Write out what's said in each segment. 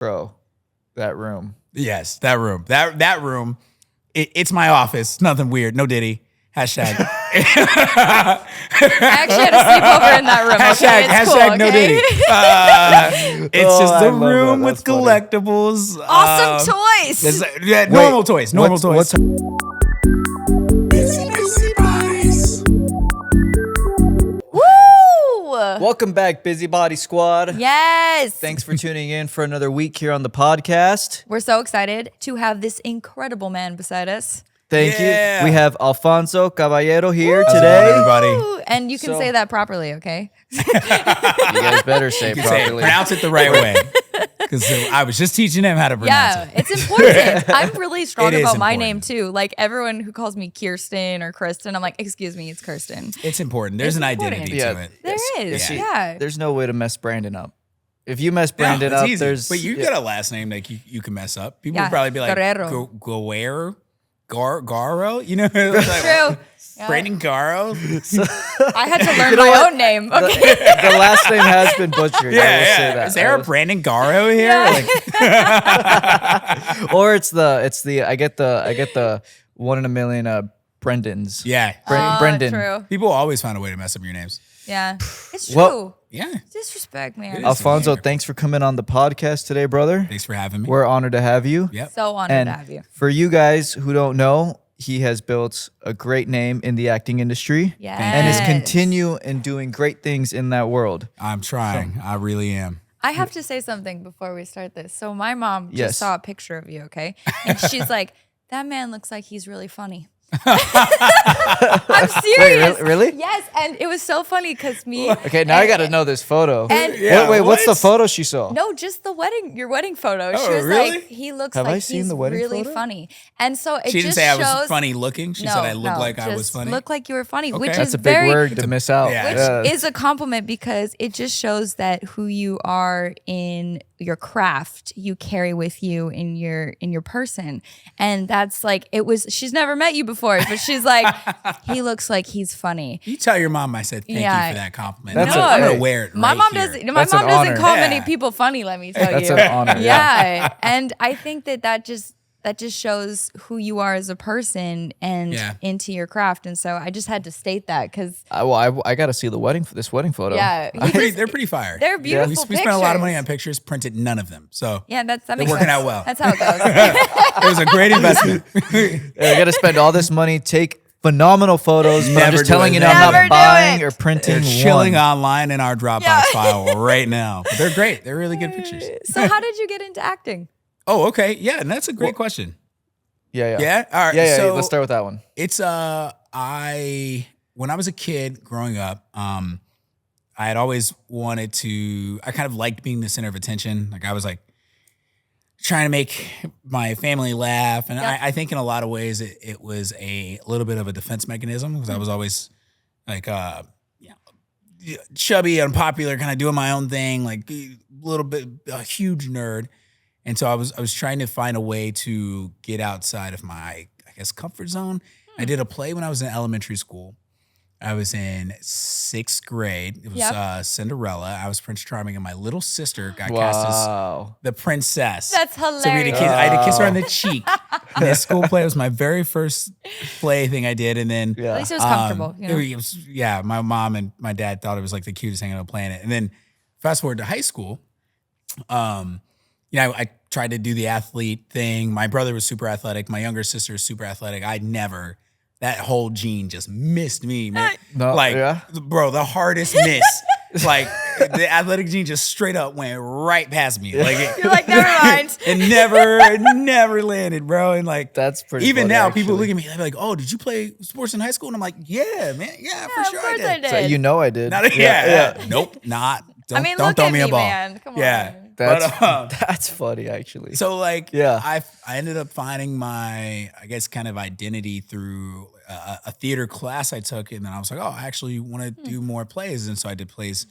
Bro, that room. Yes, that room. That room. It's my office. Nothing weird. No Diddy. Hashtag. I actually had a sleepover in that room. Hashtag, Okay? It's hashtag cool, no okay? Diddy. It's just I the love room that. with That's funny. collectibles. Awesome toys. Normal toys. Normal toys. What's Woo! Welcome back, Busybody Squad. Yes. Thanks for tuning in for another week here on the podcast. We're so excited to have this incredible man beside us. Thank Yeah. you. We have Alfonso Caballero here How's it today. going, everybody? Woo! And you can So- say that properly, okay? You guys better say You can say it. properly. Pronounce it the right way. Because I was just teaching him how to pronounce Yeah, it. it's important. I'm really strong It is about my important. name too. Like everyone who calls me Kirsten or Kristen, I'm like, excuse me, it's Kirsten. It's important. There's an important. identity Yeah. to it. There is, yeah. There's no way to mess Brandon up. If you mess No, Brandon it's up, easy. there's... But you got a last name that you can mess up. People Yeah, would probably be like, Guerrero. Guerrero? Garo? You know? Like, True. Brandon Garo? I had to learn my own name. Okay. the last name has been butchered. I will say that. Is there a Brandon Garo here? Yeah. Like, Or it's the I get the 1 in a million Brendans. yeah. Brendan. True. People always find a way to mess up your names. Yeah. It's true. Well- Yeah. Disrespect, man. It is. Alfonso, thanks for coming on the podcast today, brother. Thanks for having me. We're honored to have you. Yep. So honored And to have you. for you guys who don't know, he has built a great name in the acting industry Yes. and is continue in doing great things in that world. I'm trying. I really am. I have to say something before we start this. So my mom Yes. just saw a picture of you, okay? And she's like, that man looks like he's really funny. I'm serious. really? Yes, and it was so funny because me. Okay, now I got to know this photo. And Yeah, wait, what's the what? photo she saw? no, just your wedding photo. She Oh, was really? like, he looks Have I like seen he's the wedding really photo? funny. And so it She didn't just say I shows. was funny looking. She said I looked like I was just funny. Look like you were funny, which Okay. is That's a big very word to miss out. Yeah. which is a compliment because it just shows that who you are in your craft you carry with you in your person. And that's like she's never met you before, but she's like, he looks like he's funny. You tell your mom I said thank Yeah. you for that compliment. That's I'm a- gonna hey, wear it. My right mom here. doesn't. My That's an mom doesn't honor. call Yeah. many people funny. Let me tell That's you. an honor. Yeah, and I think that just shows who you are as a person and Yeah. into your craft. And so I just had to state that because I got to see this wedding photo. yeah, They're pretty fire. they're beautiful. We spent a lot of money pictures. on pictures, printed none of them. So Yeah, that they're makes working sense. out well. That's how it goes. It was a great investment. I got to spend all this money, take phenomenal photos, but I'm Never just do telling it. you now, I'm Never not do buying it. or printing They're chilling one. online in our Dropbox Yeah. file right now. But they're great. They're really good pictures. So how did you get into acting? Oh, okay. Yeah, and that's a great question. Yeah. Yeah. All right. Yeah. So Let's start with that one. it's when I was a kid growing up, I had always wanted to. I kind of liked being the center of attention. Like I was like trying to make my family laugh, and Yep. I think in a lot of ways it was a little bit of a defense mechanism because I was always like chubby, unpopular, kind of doing my own thing, like a little bit a huge nerd. And so I was trying to find a way to get outside of my, I guess, comfort zone. I did a play when I was in elementary school. I was in 6th grade. It was Yep. Cinderella. I was Prince Charming, and my little sister got cast as Wow. the princess. That's So hilarious. we had to kiss, I had to kiss her on the cheek. And this school play was my very first play thing I did. And then Yeah. At least it was comfortable. You know? it was- yeah, my mom and my dad thought it was like the cutest thing on the planet. And then fast forward to high school, I tried to do the athlete thing. My brother was super athletic. My younger sister is super athletic. That whole gene just missed me, man. No, Like, yeah? bro, the hardest miss. Like the athletic gene just straight up went right past me. Like You're like, never mind. it never landed, bro. And like That's pretty even funny, now, people actually. look at me they're like, "Oh, did you play sports in high school?" And I'm like, "Yeah, man, yeah, for Yeah, sure of course I did." So you know I did. Yeah. Nope, not. Don't, I mean, don't look throw at me a me, ball. man. Come Yeah. on. That's funny, actually. So like, Yeah. I ended up finding my, I guess, kind of identity through a theater class I took, and then I was like, oh, I actually want to do more plays, and so I did plays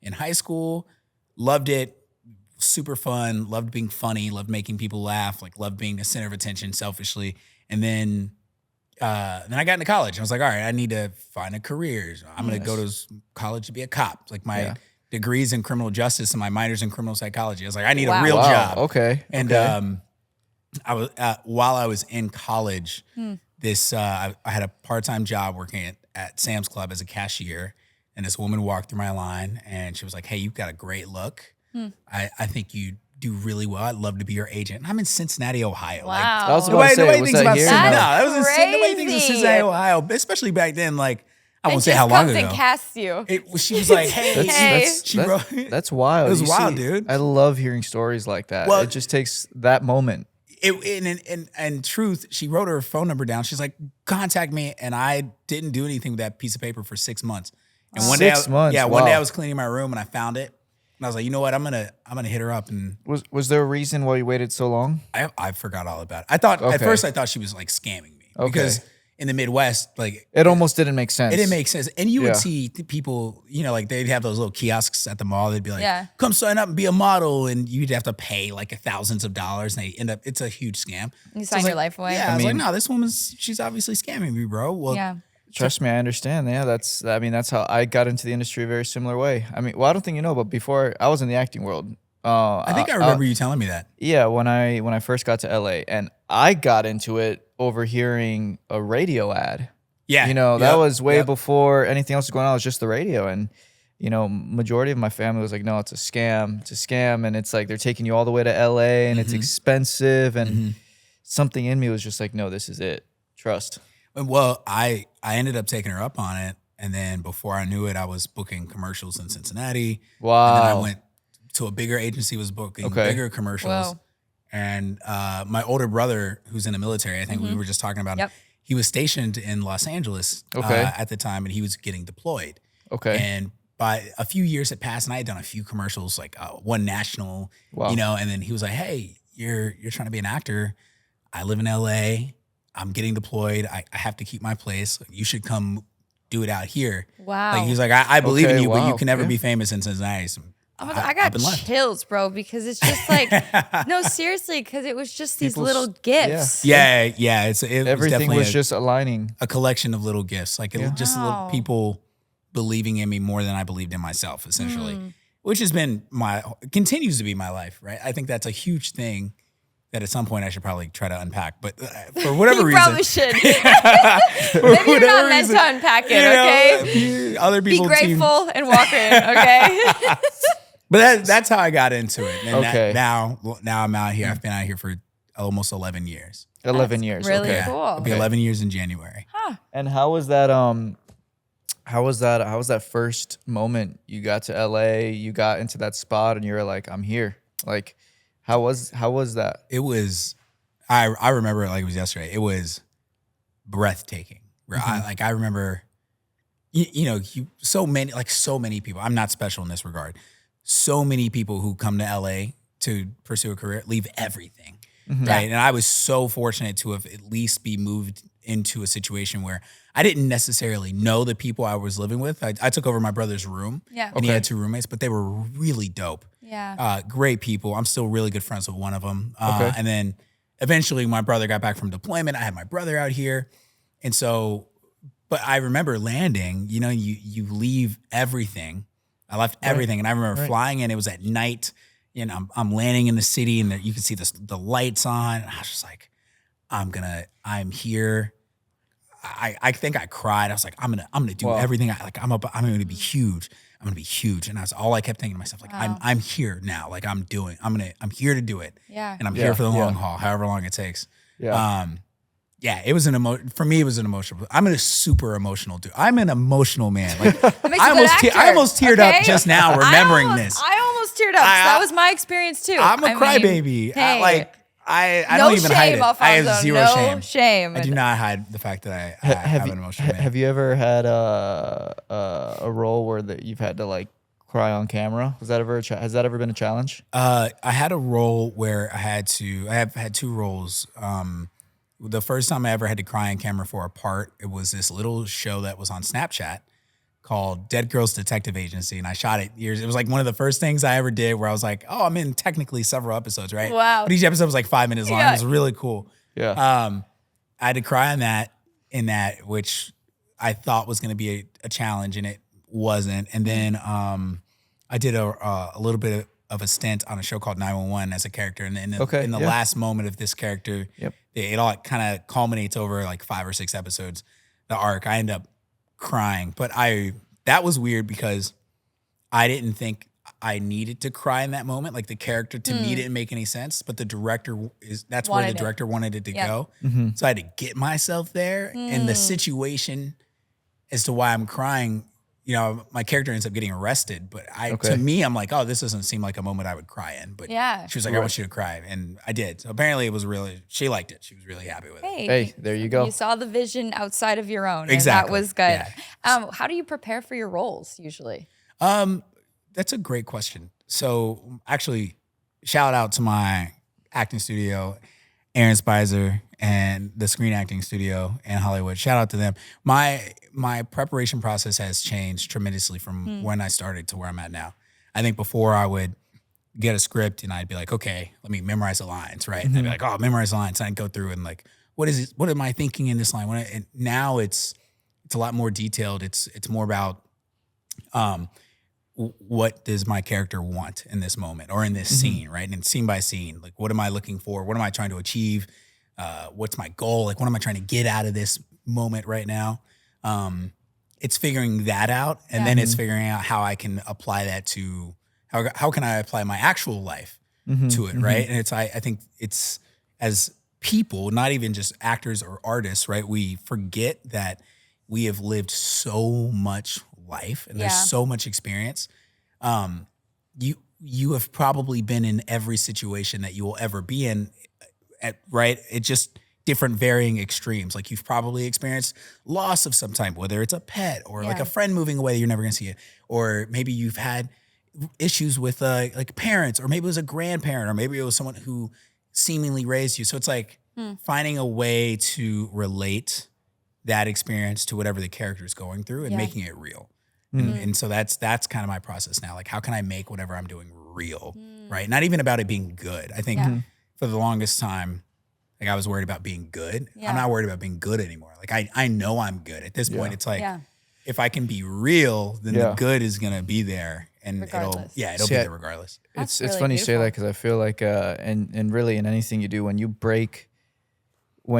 in high school. Loved it, super fun. Loved being funny. Loved making people laugh. Like loved being the center of attention, selfishly. And then I got into college. I was like, all right, I need to find a career. So I'm gonna go to college to be a cop. Like my degrees in criminal justice and my minors in criminal psychology. I was like, I need a Wow. real job. Okay. And okay. I was while I was in college, I had a part-time job working at Sam's Club as a cashier, and this woman walked through my line and she was like, "Hey, you've got a great look. I think you do really well. I'd love to be your agent." And I'm in Cincinnati, Ohio. Like, Wow. I was about to say, nobody was thinks that about here? Cincinnati. No. No, that was nobody thinks of Crazy. Cincinnati, Ohio, especially back then. Like, I won't And say just how long comes ago. and casts you. She was like, "Hey, she wrote." That's wild. It was You wild, see, dude. I love hearing stories like that. Well- it just takes that moment. In truth, she wrote her phone number down. She's like, "Contact me," and I didn't do anything with that piece of paper for 6 months. And one day, 6 months, yeah, one day wow. I was cleaning my room and I found it, and I was like, "You know what? I'm gonna hit her up." And Was there a reason why you waited so long? I forgot all about it. I thought at Okay. first I thought she was like scamming me because in the Midwest, like It almost didn't make sense. it didn't make sense. And you Yeah. would see people, like they'd have those little kiosks at the mall. They'd be like, Yeah. "Come sign up and be a model," and you'd have to pay like thousands of dollars, and it's a huge scam. You So I sign was your like, life away. Yeah, I was like, mean- "No, this she's obviously scamming me, bro." Well, Yeah. Trust me, I understand. Yeah, that's how I got into the industry a very similar way. I mean, well, I don't think you know, but before I was in the acting world. I think I remember you telling me that. Yeah, when I first got to LA, and I got into it overhearing a radio ad. Yeah, that yep, was way yep. before anything else was going on. It was just the radio, and majority of my family was like, "No, it's a scam. It's a scam," and it's like they're taking you all the way to LA, and it's expensive, and something in me was just like, "No, this is it. Trust." Well, I ended up taking her up on it, and then before I knew it, I was booking commercials in Cincinnati. Wow. And then I went to a bigger agency, was booking bigger commercials. Whoa. And my older brother, who's in the military, I think we were just talking about him. Yep. He was stationed in Los Angeles at the time, and he was getting deployed. Okay. And by a few years had passed, and I had done a few commercials, like one national, Wow. and then he was like, "Hey, you're trying to be an actor. I live in LA. I'm getting deployed. I have to keep my place. You should come do it out here." Wow. Like he's like, I believe in Okay, you, but you wow, can never yeah. be famous in Cincinnati. So Oh my God, I got I've been left. chills, bro, because it's just like, no, seriously, because it was just these People's- little gifts. Yeah. It was Everything definitely was just aligning. a collection of little gifts, like just little Wow. people believing in me more than I believed in myself, essentially, Mm. which has been continues to be my life, right? I think that's a huge thing that at some point I should probably try to unpack, but for whatever You reason, probably should. Maybe you're not meant to unpack it, okay? Other Be people seem- grateful and walk in, okay? but that's how I got into it. And Okay. now I'm out here. I've been out here for almost 11 years. 11 years. really okay. cool. It'll be 11 years in January. And how was that? How was that first moment you got to LA? You got into that spot, and you were like, "I'm here." Like, how was that? It was, I remember it like it was yesterday. It was breathtaking. I remember, so many people. I'm not special in this regard. So many people who come to LA to pursue a career leave everything, right? And I was so fortunate to have at least be moved into a situation where I didn't necessarily know the people I was living with. I took over my brother's room, Yeah. and he Okay. had 2 roommates, but they were really dope. Yeah. Great people. I'm still really good friends with one of them. Okay. And then eventually my brother got back from deployment. I had my brother out here. And so, but I remember landing, you leave everything. I left everything. And I remember flying in, it was at night, I'm landing in the city, and you can see the lights on. And I was just like, I'm here. I think I cried. I was like, I'm gonna do Wow. everything. I'm gonna be huge. I'm gonna be huge. And that's all I kept thinking to myself. Like, Wow. I'm here now. Like I'm here to do it. Yeah. And I'm Yeah, here for the long yeah. haul, however long it takes. Yeah. It was for me, it was an emotional. I'm a super emotional dude. I'm an emotional man. Like That makes you a good actor, I almost teared okay? up just now remembering this. I almost teared up. 'Cause that was my experience too. I'm a I mean, crybaby. hey, I no don't even shame, hide it. Alfonso. I have zero no shame. shame. I do not hide the fact that I have an emotional man. Have you ever had a role where you've had to like cry on camera? Has that ever been a challenge? I had a role where I have had 2 roles. The first time I ever had to cry on camera for a part, it was this little show that was on Snapchat called Dead Girls Detective Agency. And I shot it years. It was like one of the first things I ever did where I was like, oh, I'm in technically several episodes, right? Wow. But each episode was like 5 minutes long. Yeah. It was really cool. Yeah. I had to cry on in that, which I thought was going to be a challenge, and it wasn't. And then I did a little bit of a stint on a show called 911 as a character, and in the yeah. last moment of this character, Yep. it all kind of culminates over like 5 or 6 episodes. The arc, I end up crying, but that was weird because I didn't think I needed to cry in that moment. Like the character to me didn't make any sense, but the director that's where the Wanted it. director wanted it to Yeah. go. Mm-hmm. So I had to get myself there, and the situation as to why I'm crying. You know, my character ends up getting arrested, but to me, I'm like, oh, this doesn't seem like a moment I would cry in. But Yeah. she was like, I want you to cry, and I did. So apparently, it was she liked it. She was really happy with it. Hey, there you go. You saw the vision outside of your own. Exactly. And that was good. Yeah. How do you prepare for your roles usually? That's a great question. So actually, shout out to my acting studio, Aaron Spicer, and the Screen Acting Studio in Hollywood. Shout out to them. My preparation process has changed tremendously from when I started to where I'm at now. I think before I would get a script and I'd be like, okay, let me memorize the lines, right? And I'd be like, oh, memorize the lines. And I'd go through and like, what is it? What am I thinking in this line? And now it's a lot more detailed. It's more about what does my character want in this moment or in this scene, right? And scene by scene, like what am I looking for? What am I trying to achieve? What's my goal? Like what am I trying to get out of this moment right now? It's figuring that out, and then it's figuring out how I can apply that to how can I apply my actual life to it, right? And I think it's as people, not even just actors or artists, right? We forget that we have lived so much life and there's so much experience. You have probably been in every situation that you will ever be in, right? It just different varying extremes. Like you've probably experienced loss of some type, whether it's a pet or like a friend moving away that you're never gonna see it, or maybe you've had issues with like parents, or maybe it was a grandparent, or maybe it was someone who seemingly raised you. So it's like finding a way to relate that experience to whatever the character is going through and making it real. And so that's kind of my process now. Like, how can I make whatever I'm doing real, right? Not even about it being good. I think for the longest time, like I was worried about being good. I'm not worried about being good anymore. Like I know I'm good. At this point, it's like if I can be real, then the good is gonna be there, and it'll be there regardless. It's really funny you say beautiful. that because I feel like and really in anything you do, when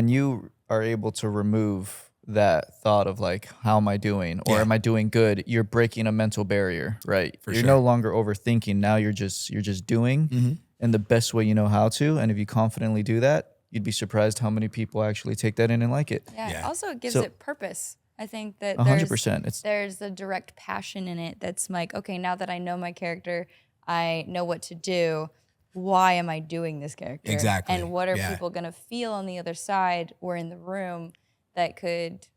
you are able to remove that thought of like, how am I doing, or am I doing good, you're breaking a mental barrier, right? You're no longer overthinking. Now you're just doing in the best way you know how to, and if you confidently do that, you'd be surprised how many people actually take that in and like it. Also it gives it purpose. I think that 100%. There's a direct passion in it that's like, okay, now that I know my character, I know what to do. Why am I doing this character? Exactly. And what are people going to feel on the other side or in the room that could,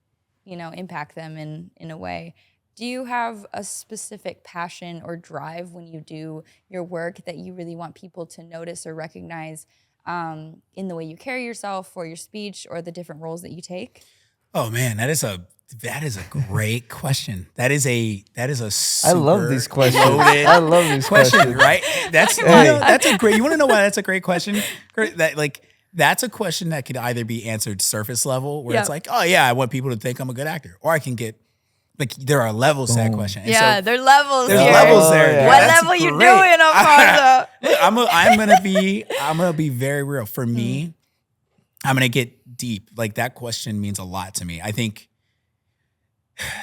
impact them in a way? Do you have a specific passion or drive when you do your work that you really want people to notice or recognize in the way you carry yourself or your speech or the different roles that you take? Oh man, that is a great question. That is a super I love these questions. loaded I love these question, questions. right? That's that's a great. You want to know why that's a great question? That's a question that could either be answered surface level, where it's like, oh yeah, I want people to think I'm a good actor, or I can get like there are levels to that question. And so there are levels. there's here. levels there. Yeah. What That's level you great. doing, Alfonso? I'm gonna be very real. For me, I'm gonna get deep. Like that question means a lot to me. I think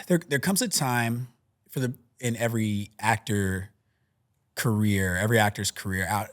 there comes a time in every actor's career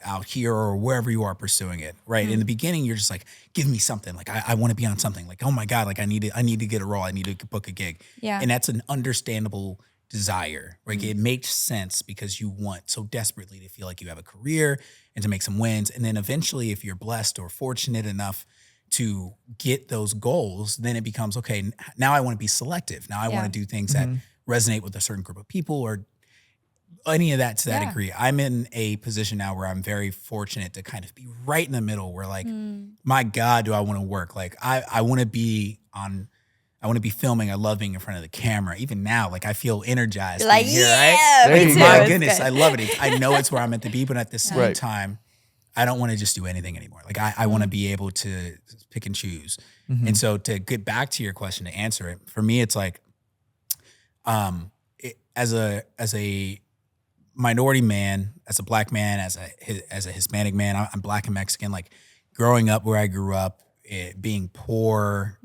out here or wherever you are pursuing it, right? In the beginning, you're just like, give me something. Like I want to be on something. Like, oh my God, like I need to get a role. I need to book a gig. Yeah. And that's an understandable desire. Like it makes sense because you want so desperately to feel like you have a career and to make some wins. And then eventually, if you're blessed or fortunate enough to get those goals, then it becomes, okay, now I want to be selective. Now I want to do things that resonate with a certain group of people or any of that to that degree. I'm in a position now where I'm very fortunate to kind of be right in the middle where like, my God, do I want to work? Like I want to be filming. I love being in front of the camera. Even now, like I feel energized. Like, being here, yeah, right? me Like, too. my It's goodness, good. I love it. I know it's where I'm meant to be, but at the same time, I don't want to just do anything anymore. Like I want to be able to pick and choose. And so to get back to your question, to answer it, for me, it's like, as a minority man, as a black man, as a Hispanic man, I'm black and Mexican. Like growing up where I grew up, being poor,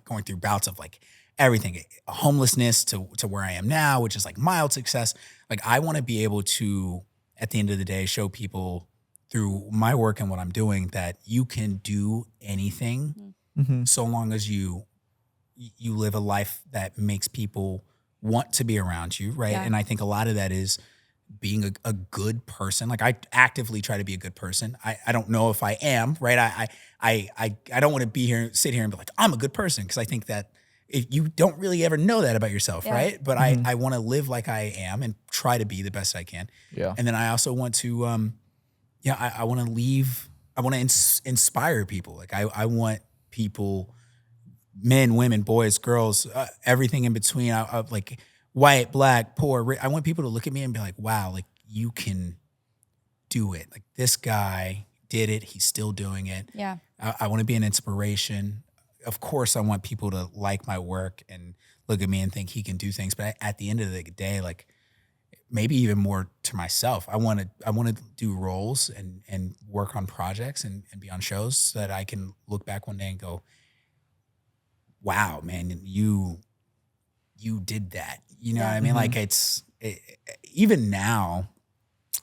going through bouts of like everything, homelessness to where I am now, which is like mild success. Like I want to be able to, at the end of the day, show people through my work and what I'm doing that you can do anything so long as you live a life that makes people want to be around you, right? Yeah. And I think a lot of that is being a good person. Like I actively try to be a good person. I don't know if I am, right? I don't want to sit here and be like, I'm a good person, because I think that if you don't really ever know that about yourself, right? But I want to live like I am and try to be the best I can. Yeah. And then I also want to, I want to inspire people. Like I want people, men, women, boys, girls, everything in between. Like white, black, poor. I want people to look at me and be like, wow, like you can do it. Like this guy did it. He's still doing it. Yeah. I want to be an inspiration. Of course, I want people to like my work and look at me and think he can do things. But at the end of the day, like maybe even more to myself, I want to do roles and work on projects and be on shows so that I can look back one day and go, wow, man, you did that. You know what I mean? Like even now,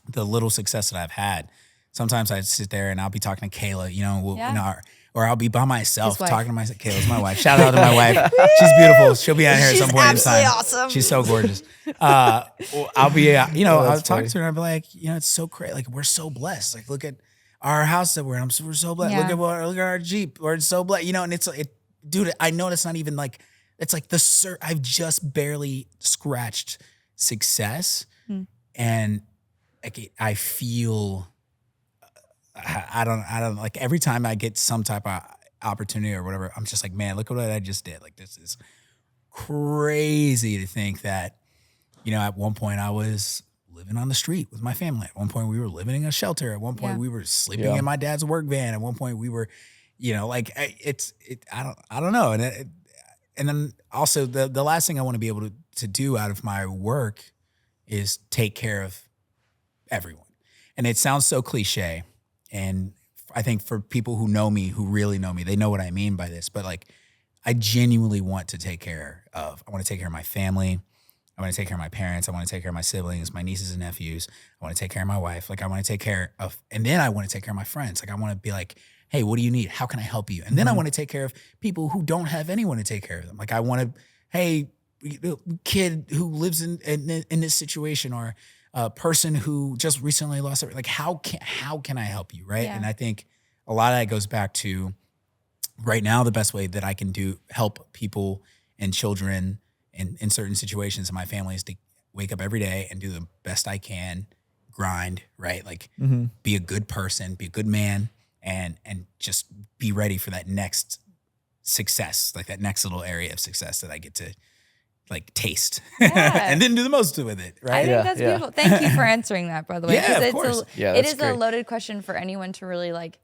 the little success that I've had, sometimes I sit there and I'll be talking to Kayla, or I'll be by myself talking to myself. Kayla's my wife. Shout out to my wife. She's beautiful. She'll be out here at some point in time. Awesome. She's so gorgeous. I'll be, I'll talk to her and I'll be like, it's so crazy. Like we're so blessed. Like look at our house that we're in. We're so blessed. Yeah. Look at our Jeep. We're so blessed. And dude, I know that's not even like, it's like I've just barely scratched success. And like, I feel, I don't like every time I get some type of opportunity or whatever, I'm just like, man, look at what I just did. Like this is crazy to think that, at one point I was living on the street with my family. At one point we were living in a shelter. At one point we were sleeping in my dad's work van. At one point we were, I don't know. And then also the last thing I want to be able to do out of my work is take care of everyone. And it sounds so cliche. And I think for people who know me, who really know me, they know what I mean by this. But like, I genuinely want to take care of. I want to take care of my family. I want to take care of my parents. I want to take care of my siblings, my nieces and nephews. I want to take care of my wife. Like I want to take care of, and then I want to take care of my friends. Like I want to be like, hey, what do you need? How can I help you? And then I want to take care of people who don't have anyone to take care of them. Like I want to, hey, kid who lives in this situation, or a person who just recently lost it. Like how can I help you, right? Yeah. And I think a lot of that goes back to right now, the best way that I can help people and children in certain situations in my family is to wake up every day and do the best I can, grind, right? Like be a good person, be a good man, and just be ready for that next success, like that next little area of success that I get to like taste and then do the most with it, right? I think that's beautiful. Thank you for answering that, by the way. Yeah, of course. It is a loaded question for anyone to really like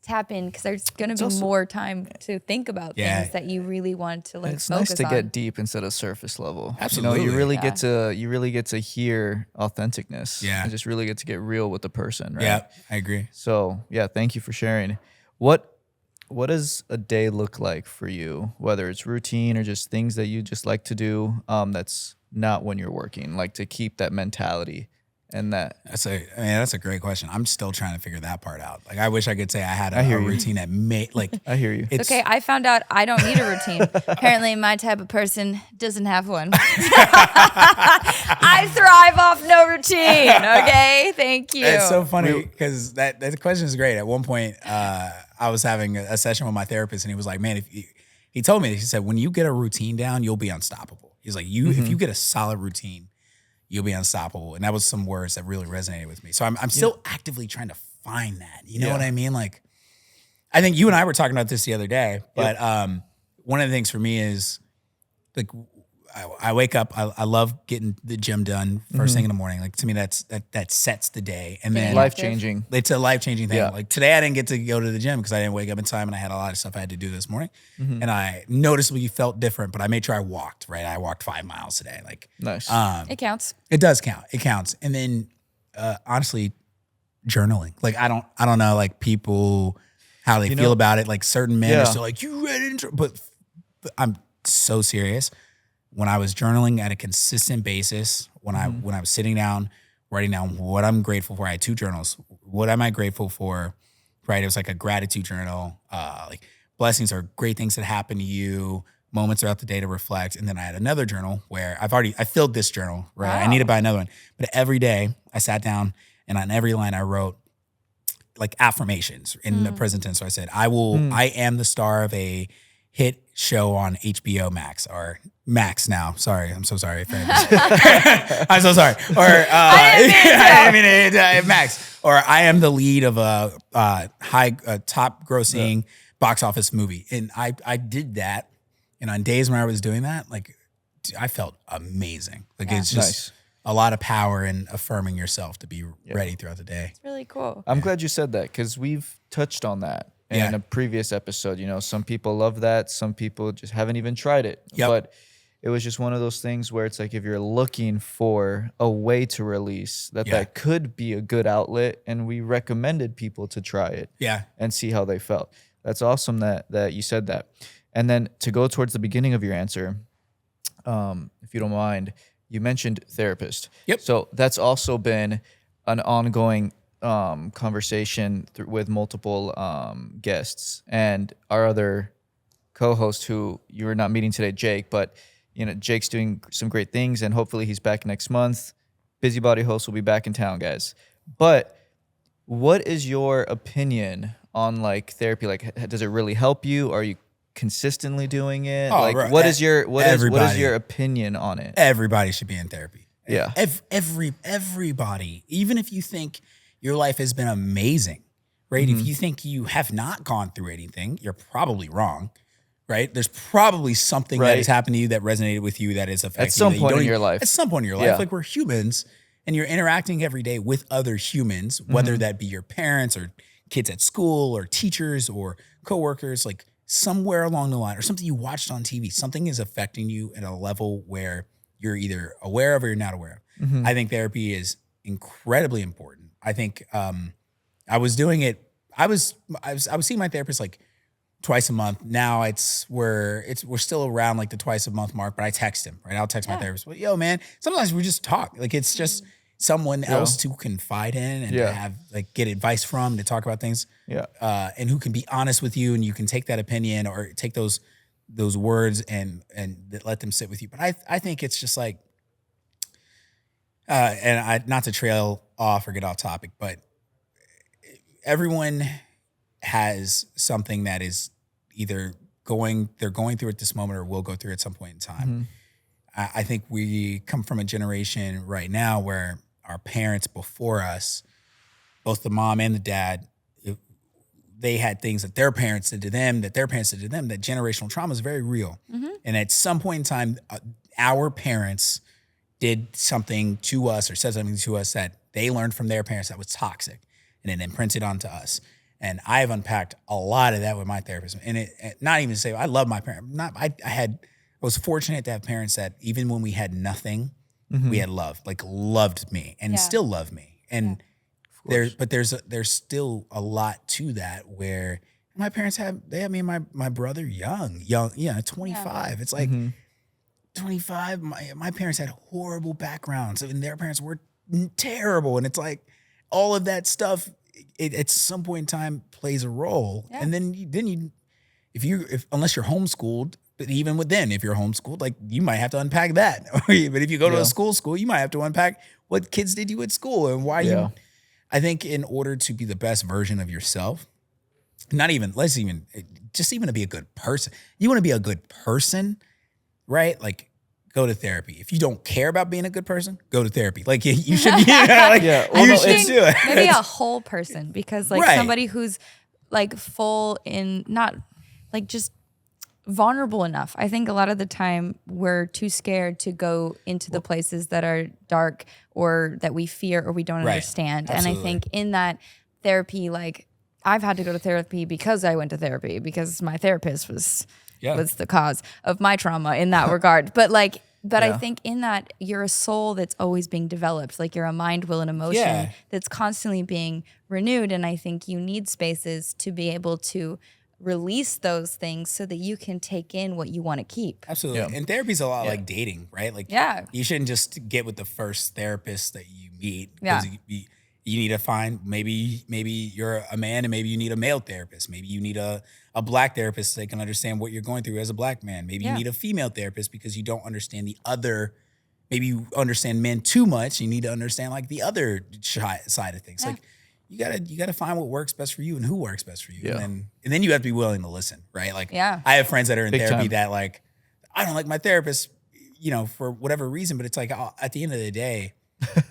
tap in, because there's going to be more time to think about things that you really want to like. It's focus nice to on. get deep instead of surface level. Absolutely. You really get to hear authenticness. Yeah. And just really get to get real with the person, right? Yeah, I agree. So yeah, thank you for sharing. What does a day look like for you? Whether it's routine or just things that you just like to do, that's not when you're working, like to keep that mentality and that. That's a great question. I'm still trying to figure that part out. Like I wish I could say I had a hear you. routine that made like. I hear you. It's okay. I found out I don't need a routine. Apparently, my type of person doesn't have one. I thrive off no routine. Okay, thank you. It's so funny because that question is great. At one point, I was having a session with my therapist, and he was like, "Man, he told me, he said, when you get a routine down, you'll be unstoppable." He's like, if you get a solid routine, you'll be unstoppable." And that was some words that really resonated with me. So I'm still actively trying to find that. You know what I mean? Like, I think you and I were talking about this the other day, but one of the things for me is like, I wake up. I love getting the gym done 1st thing in the morning. Like to me, that sets the day. And then Life changing. it's a life changing thing. Yeah. Like today, I didn't get to go to the gym because I didn't wake up in time, and I had a lot of stuff I had to do this morning. And I noticeably felt different, but I made sure I walked. Right, I walked 5 miles today. Like Nice. It counts. it does count. It counts. And then honestly, journaling. Like I don't know like people how they feel about it. Like certain men are still like you read it, but I'm so serious. When I was journaling at a consistent basis, when I was sitting down, writing down what I'm grateful for, I had 2 journals. What am I grateful for? Right, it was like a gratitude journal. Like blessings are great things that happen to you, moments throughout the day to reflect. And then I had another journal where I filled this journal. Right, I need to buy another one. But every day I sat down and on every line I wrote like affirmations in the present tense. So I said, I am the star of a hit show on HBO Max or Max now. Sorry. I'm so sorry. I'm so sorry. Or I didn't mean Max. Or I am the lead of a top grossing box office movie. And I did that. And on days when I was doing that, like I felt amazing. Like it's just a lot of power in affirming yourself to be ready throughout the day. It's really cool. I'm glad you said that because we've touched on that in a previous episode. You know, some people love that. Some people just haven't even tried it. Yep. But it was just one of those things where it's like if you're looking for a way to release that could be a good outlet, and we recommended people to try it and see how they felt. That's awesome that you said that. And then to go towards the beginning of your answer, if you don't mind, you mentioned therapist. Yep. So that's also been an ongoing conversation with multiple guests, and our other co-host who you are not meeting today, Jake, but you know Jake's doing some great things, and hopefully he's back next month. Busybody host will be back in town, guys. But what is your opinion on like therapy? Like, does it really help you? Are you consistently doing it? What is your opinion on it? Everybody should be in therapy. Yeah. Everybody, even if you think your life has been amazing, right? If you think you have not gone through anything, you're probably wrong, right? There's probably something that has happened to you that resonated with you that is affecting at some you point in your life. At some point in your life, like we're humans, and you're interacting every day with other humans, whether that be your parents or kids at school or teachers or coworkers, like somewhere along the line or something you watched on TV, something is affecting you at a level where you're either aware of or you're not aware of. I think therapy is incredibly important. I think I was doing it. I was seeing my therapist like twice a month. Now we're still around like the twice a month mark, but I text him, right? I'll text my therapist. Well, yo, man, sometimes we just talk. Like it's just someone else to confide in and to have like get advice from, to talk about things. Yeah. And who can be honest with you, and you can take that opinion or take those words and let them sit with you. But I think it's just like not to trail off or get off topic, but everyone has something that is either they're going through at this moment or will go through at some point in time. I think we come from a generation right now where our parents before us, both the mom and the dad, they had things that their parents did to them, that their parents did to them. That generational trauma is very real. And at some point in time, our parents did something to us or said something to us that they learned from their parents that was toxic, and it imprinted onto us. And I've unpacked a lot of that with my therapist. And it not even to say I love my parents. I was fortunate to have parents that even when we had nothing, we had love, like loved me and still love me. And there's still a lot to that where my parents they had me and my brother young, 25. It's like 25. My parents had horrible backgrounds and their parents were terrible. And it's like all of that stuff, it at some point in time plays a role. Yeah. And then you, unless you're homeschooled, but even within, if you're homeschooled, like you might have to unpack that. But if you go to a school, you might have to unpack what kids did you at school and why you. I think in order to be the best version of yourself, just even to be a good person, you want to be a good person, right? Like go to therapy. If you don't care about being a good person, go to therapy. Like you should be, you should do it. Maybe a whole person, because like somebody who's like full in not like just vulnerable enough. I think a lot of the time we're too scared to go into the places that are dark or that we fear or we don't understand. Absolutely. And I think in that therapy, like I've had to go to therapy because I went to therapy because my therapist was the cause of my trauma in that regard. But I think in that you're a soul that's always being developed. Like you're a mind, will, and emotion that's constantly being renewed. And I think you need spaces to be able to release those things so that you can take in what you want to keep. Absolutely. Yeah. And therapy's a lot like dating, right? Like you shouldn't just get with the first therapist that you meet. Because you need to find maybe you're a man and maybe you need a male therapist. Maybe you need a black therapist that can understand what you're going through as a black man. Maybe you need a female therapist because you don't understand the other. Maybe you understand men too much. You need to understand like the other side of things. Like you gotta find what works best for you and who works best for you. Yeah. And then you have to be willing to listen, right? Like I have friends that are in therapy that like, I don't like my therapist, for whatever reason, but it's like at the end of the day,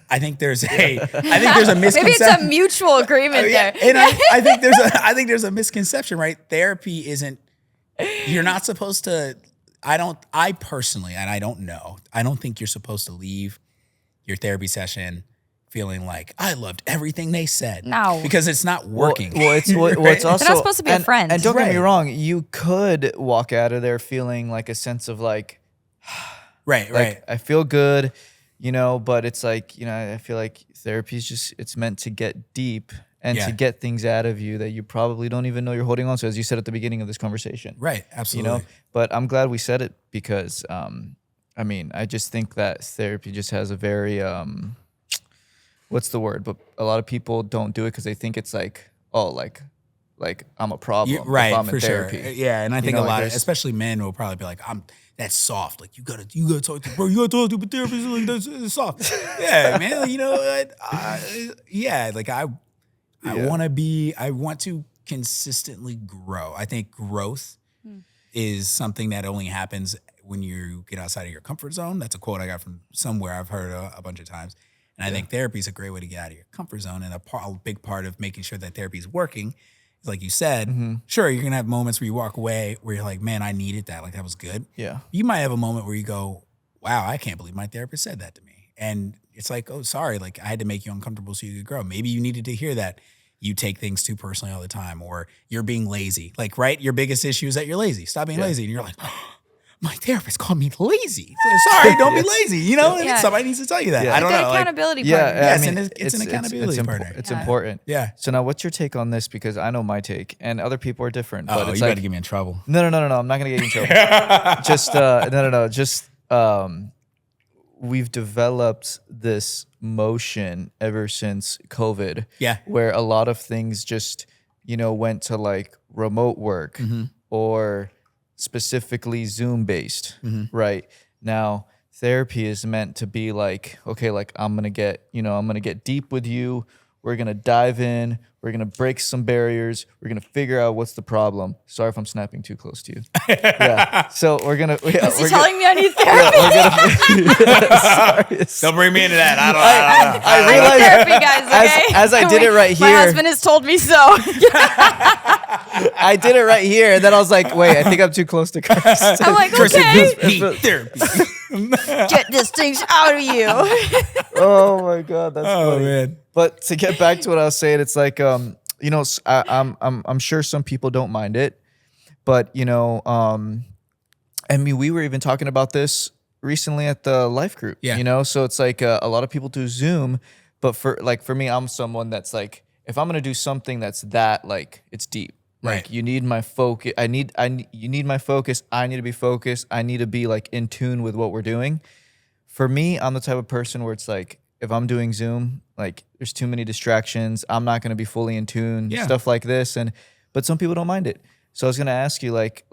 I think there's a misconception. Maybe it's a mutual agreement there. And I think there's a misconception, right? Therapy isn't. You're not supposed to. I personally, and I don't think you're supposed to leave your therapy session feeling like I loved everything they said. No, because it's not working. Well, it's also they're not supposed to be a friend. And don't get me wrong, you could walk out of there feeling like a sense of like, right. I feel good. But it's like, I feel like therapy is it's meant to get deep and to get things out of you that you probably don't even know you're holding on to, as you said at the beginning of this conversation. Right, absolutely. But I'm glad we said it because, I just think that therapy just has a very, what's the word? But a lot of people don't do it because they think it's like, like I'm a problem. Right, if I'm for in therapy. Sure. Yeah, and I think a lot of, especially men, will probably be like, that's soft. Like you gotta talk to bro. You gotta talk to a therapist. Like that's soft. Yeah, man. Like I want to consistently grow. I think growth is something that only happens when you get outside of your comfort zone. That's a quote I got from somewhere I've heard a bunch of times. And I think therapy is a great way to get out of your comfort zone. And a big part of making sure that therapy is working is, like you said, sure, you're going to have moments where you walk away where you're like, man, I needed that. Like, that was good. Yeah. You might have a moment where you go, wow, I can't believe my therapist said that to me. And it's like, oh, sorry, like I had to make you uncomfortable so you could grow. Maybe you needed to hear that you take things too personally all the time, or you're being lazy. Like, right? Your biggest issue is that you're lazy. Stop being lazy. And you're like, my therapist called me lazy. So, sorry, don't be lazy. And somebody needs to tell you that. I don't know. Accountability partner. It's an accountability partner. It's important. Yeah. So now, what's your take on this? Because I know my take, and other people are different. Oh, but it's you got to get me in trouble. No. I'm not gonna get you in trouble. Just we've developed this motion ever since COVID. Yeah. Where a lot of things just went to like remote work or specifically Zoom based, right? Now, therapy is meant to be like, okay, like I'm going to get deep with you. We're going to dive in. We're going to break some barriers. We're going to figure out what's the problem. Sorry if I'm snapping too close to you. Yeah. So we're going to... Is he telling me I need therapy? Don't bring me into that. I realized therapy, guys, okay? As I did it right here. My husband has told me so. I did it right here. And then I was like, wait, I think I'm too close to Chris. I'm like, okay. Need therapy. Get this thing out of you. Oh my God, that's funny. Man. But to get back to what I was saying, it's like I'm sure some people don't mind it, but we were even talking about this recently at the life group. Yeah. So it's like a lot of people do Zoom, but for me, I'm someone that's like, if I'm gonna do something that's like it's deep. Like you need my focus. You need my focus. I need to be focused. I need to be like in tune with what we're doing. For me, I'm the type of person where it's like, if I'm doing Zoom, like there's too many distractions. I'm not going to be fully in tune, stuff like this. But some people don't mind it. So I was going to ask you like,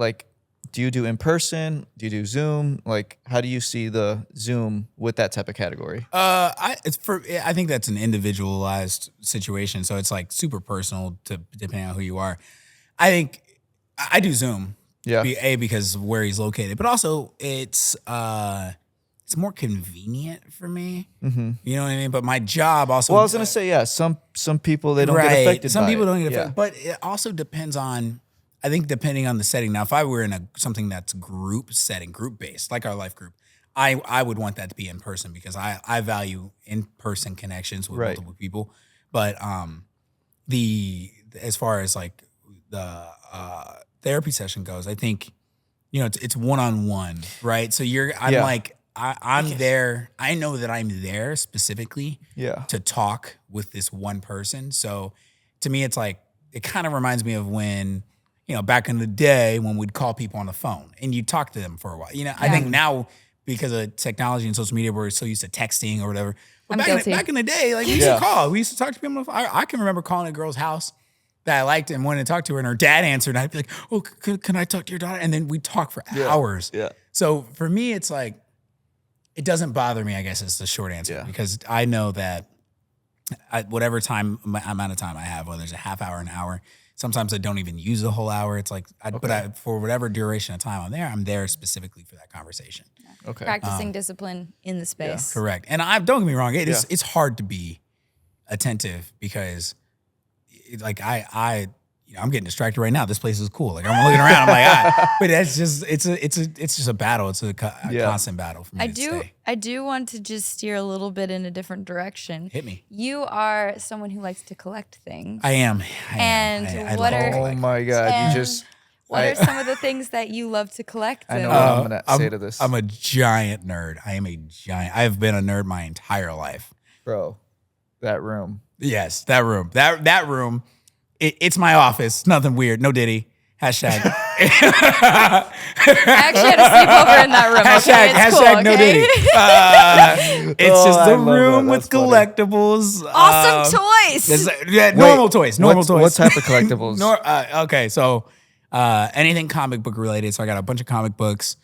do you do in person? Do you do Zoom? Like, how do you see the Zoom with that type of category? I think that's an individualized situation. So it's like super personal depending on who you are. I think I do Zoom. Yeah. Because of where he's located, but also it's more convenient for me. Mm-hmm. You know what I mean? But my job also. Well, I was gonna say, some people they don't get affected. Some by people it. don't get affected, but it also depends on I think depending on the setting. Now, if I were in something that's group setting, group based, like our life group, I would want that to be in person because I value in person connections with multiple people. But as far as like the therapy session goes, I think it's one on one, right? So I'm there. I know that I'm there specifically to talk with this one person. So to me, it's like it kind of reminds me of when back in the day when we'd call people on the phone and you'd talk to them for a while. I think now because of technology and social media, we're so used to texting or whatever. But back in the day, like we used to call. We used to talk to people on the phone. I can remember calling a girl's house that I liked and wanted to talk to her, and her dad answered, and I'd be like, "Oh, can I talk to your daughter?" And then we'd talk for hours. Yeah. So for me, it's like it doesn't bother me. I guess is the short answer because I know that whatever amount of time I have, whether it's a half hour, an hour. Sometimes I don't even use the whole hour. It's like, for whatever duration of time I'm there specifically for that conversation. Okay. Practicing discipline in the space. Yeah. Correct. And don't get me wrong, it's hard to be attentive because I'm getting distracted right now. This place is cool. Like I'm looking around, I'm like, but it's just a battle. It's a constant battle for me. I do want to just steer a little bit in a different direction. Hit me. You are someone who likes to collect things. I am. Oh my God. What are some of the things that you love to collect? I know what I'm going to say to this. I'm a giant nerd. I am a giant. I've been a nerd my entire life. Bro, that room. Yes, that room. That room. It's my office. Nothing weird. No Diddy. Hashtag. I actually had to sleep over in that room. Hashtag no Diddy. It's just a room with collectibles. Awesome toys. Normal toys. What type of collectibles? Okay, so anything comic book related. So I got a bunch of comic books,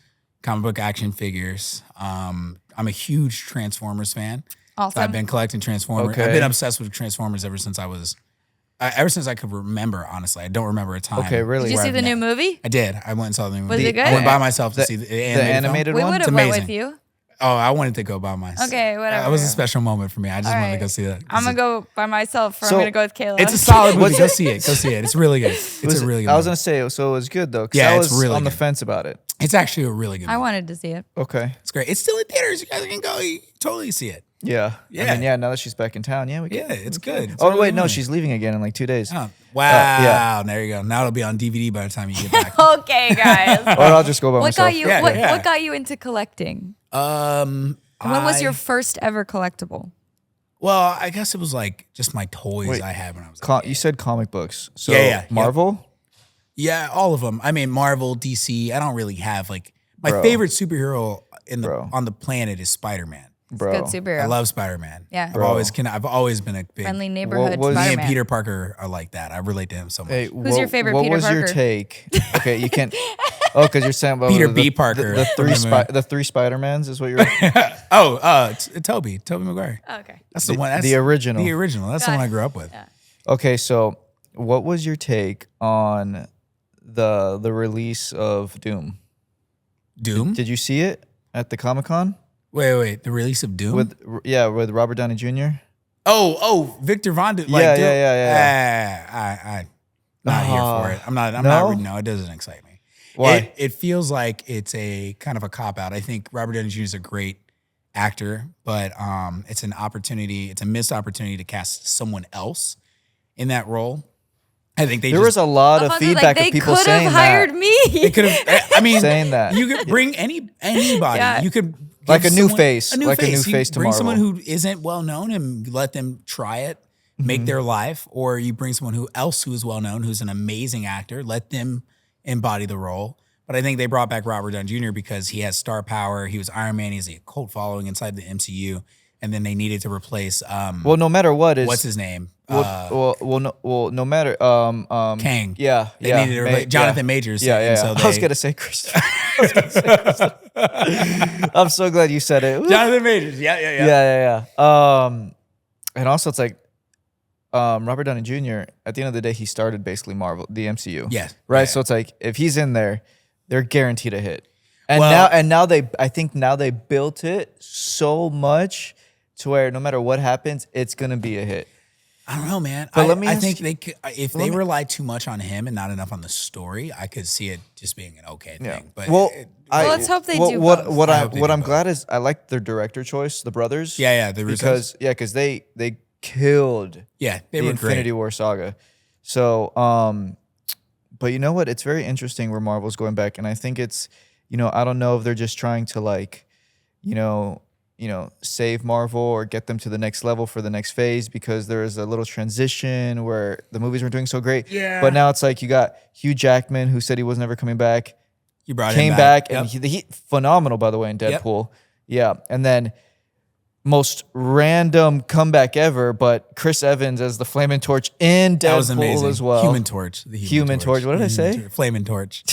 comic book action figures. I'm a huge Transformers fan. Awesome. So I've been collecting Transformers. Okay. I've been obsessed with Transformers ever since I could remember, honestly. I don't remember a time. Okay, really? Did you see the new movie? I did. I went and saw the new movie. Was it good? I went by myself to see the animated film. one? We would It's have went amazing. with you. Oh, I wanted to go by myself. Okay, whatever. It was a special moment for me. I just wanted to go see that. I'm going to go by myself or I'm going to go with Kayla. It's a solid movie. Go see it. Go see it. It's really good. It's a really good movie. I was going to say, so it was good though. Yeah, I it's was really on the good. fence about it. It's actually a really good movie. I wanted to see it. Okay. It's great. It's still in theaters. You guys can go. You can totally see it. Yeah. Yeah. I mean, now that she's back in town, we can. Yeah, it's good. It's Oh, really wait, no, good. she's leaving again in like 2 days. Oh, wow. There you go. Now it'll be on DVD by the time you get back. Okay, guys. Or I'll just go by myself. What got you into collecting? When When was your first ever collectible? Well, I guess it was like just my toys I had when I was a kid. You said comic books. So Yeah. Marvel? Yeah, all of them. I mean, Marvel, DC. I don't really have like my favorite superhero on the planet is Spider-Man. Bro. Good superhero. I love Spider-Man. Yeah. I've always been a big Friendly neighborhood What was- Me Spider-Man. and Peter Parker are like that. I relate to him so much. Hey, Who's your favorite what Peter was your Parker? take? Okay, you can't. Oh, because you're saying about Peter the, B. Parker. The three Spider-Mans is what you're. Toby Maguire. Oh, okay. That's the one. That's the original. The original. That's the one I grew up with. Yeah. Okay, so what was your take on the release of Doom? Doom? Did you see it at the Comic-Con Wait. The release of Doom? with Robert Downey Jr.? Victor Von Doom. Yeah. I'm not here for it. I'm not. No, it doesn't excite me. Why? It feels like it's a kind of a cop out. I think Robert Downey Jr. is a great actor, but it's an opportunity. It's a missed opportunity to cast someone else in that role. I think there was a lot of Alfonso's feedback like, of people they could saying have hired that. me. They could have. I mean, Saying that. you could bring anybody. Yeah. You could Like give a new someone- face. A new Like a face. new You face to bring Marvel. someone who isn't well known and let them try it, make their life, or you bring someone who is well known, who's an amazing actor, let them embody the role. But I think they brought back Robert Downey Jr. because he has star power. He was Iron Man. He has a cult following inside the MCU. And then they needed to replace. Well, no matter what is what's his name? no matter Kang. Yeah, They needed to replace Jonathan Majors. Yeah. And so I was gonna say Chris. I'm so glad you said it. Jonathan Majors. Yeah. And also, it's like Robert Downey Jr. At the end of the day, he started basically Marvel, the MCU. Yes. Right. Yeah. So it's like if he's in there, they're guaranteed a hit. And Well- I think now they built it so much to where no matter what happens, it's gonna be a hit. I don't know, man. But let me I ask think you- they could, if they rely too much on him and not enough on the story, I could see it just being an okay thing. But Well, let's hope they do what both. what I I hope they what do I'm both. glad is I like their director choice, the brothers. Yeah, the Russos. because they killed yeah, they the were Infinity great. War saga. So, but you know what? It's very interesting where Marvel's going back, and I think it's, I don't know if they're just trying to like, save Marvel or get them to the next level for the next phase because there is a little transition where the movies weren't doing so great. Yeah. But now it's like you got Hugh Jackman who said he was never coming back, You brought came him back, Yep. and he phenomenal by the way in Yep. Deadpool. Yeah, and then most random comeback ever, but Chris Evans as the Flaming Torch in that was Deadpool amazing. as well. Human Torch. The Human Torch. What did I say? Flaming Torch.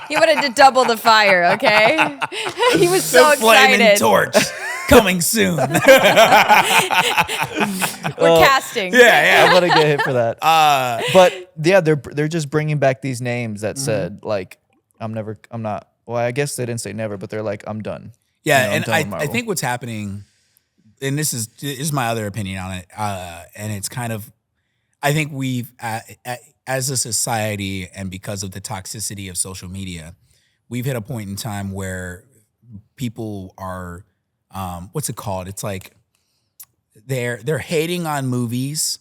He wanted to double the fire, okay? He was so The Flaming excited. Torch coming soon. We're casting. yeah. I'm gonna get hit for that. But yeah, they're just bringing back these names that said like I'm not. Well, I guess they didn't say never, but they're like I'm done. Yeah, I'm and done with I Marvel. think what's happening, and this is my other opinion on it, and it's kind of, I think we've, as a society and because of the toxicity of social media, we've hit a point in time where people are, what's it called? It's like they're hating on movies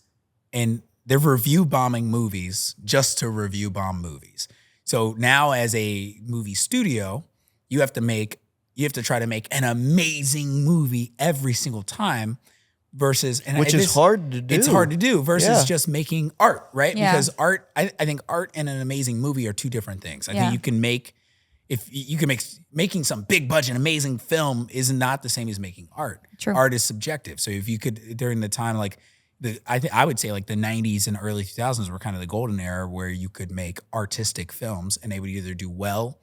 and they're review bombing movies just to review bomb movies. So now as a movie studio, you have to try to make an amazing movie every single time versus which is hard to do. It's hard to do versus Yeah. just making art, right? Yeah. Because art, I think art and an amazing movie are two different things. I Yeah. think you can make, if you can making some big budget, amazing film is not the same as making art. True. Art is subjective. So if you could, during the time, like I would say like the 90s and early 2000s were kind of the golden era where you could make artistic films and they would either do well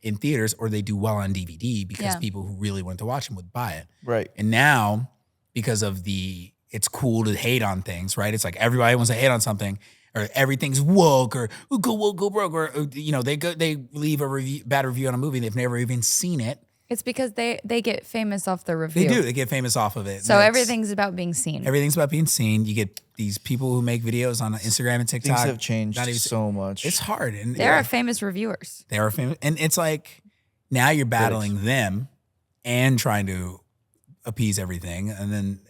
in theaters or they do well on DVD because Yeah. people who really wanted to watch them would buy it. Right. And now, because of it's cool to hate on things, right? It's like everybody wants to hate on something, or everything's woke, or go woke, go broke, or they leave a bad review on a movie and they've never even seen it. It's because they get famous off the They review. do. They get famous off of it. So That's- everything's about being seen. everything's about being seen. You get these people who make videos on Instagram and TikTok. Things have changed not even- so much. It's hard, and There are famous reviewers. they are famous, and it's like now you're battling them and trying to appease everything, and then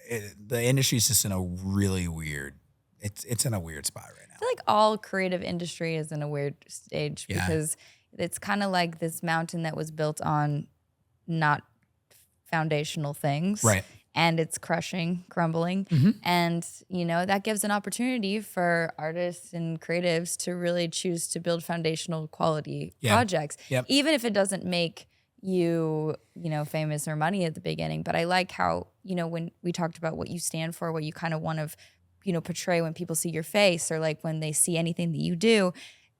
the industry's just in a really weird. It's in a weird spot right now. I feel like all creative industry is in a weird stage Yeah. because it's kind of like this mountain that was built on not foundational things. Right. And it's crumbling. Mhm. And, that gives an opportunity for artists and creatives to really choose to build foundational quality Yeah. projects, Yep. even if it doesn't make you, famous or money at the beginning. But I like how, when we talked about what you stand for, what you kind of want to, portray when people see your face or like when they see anything that you do,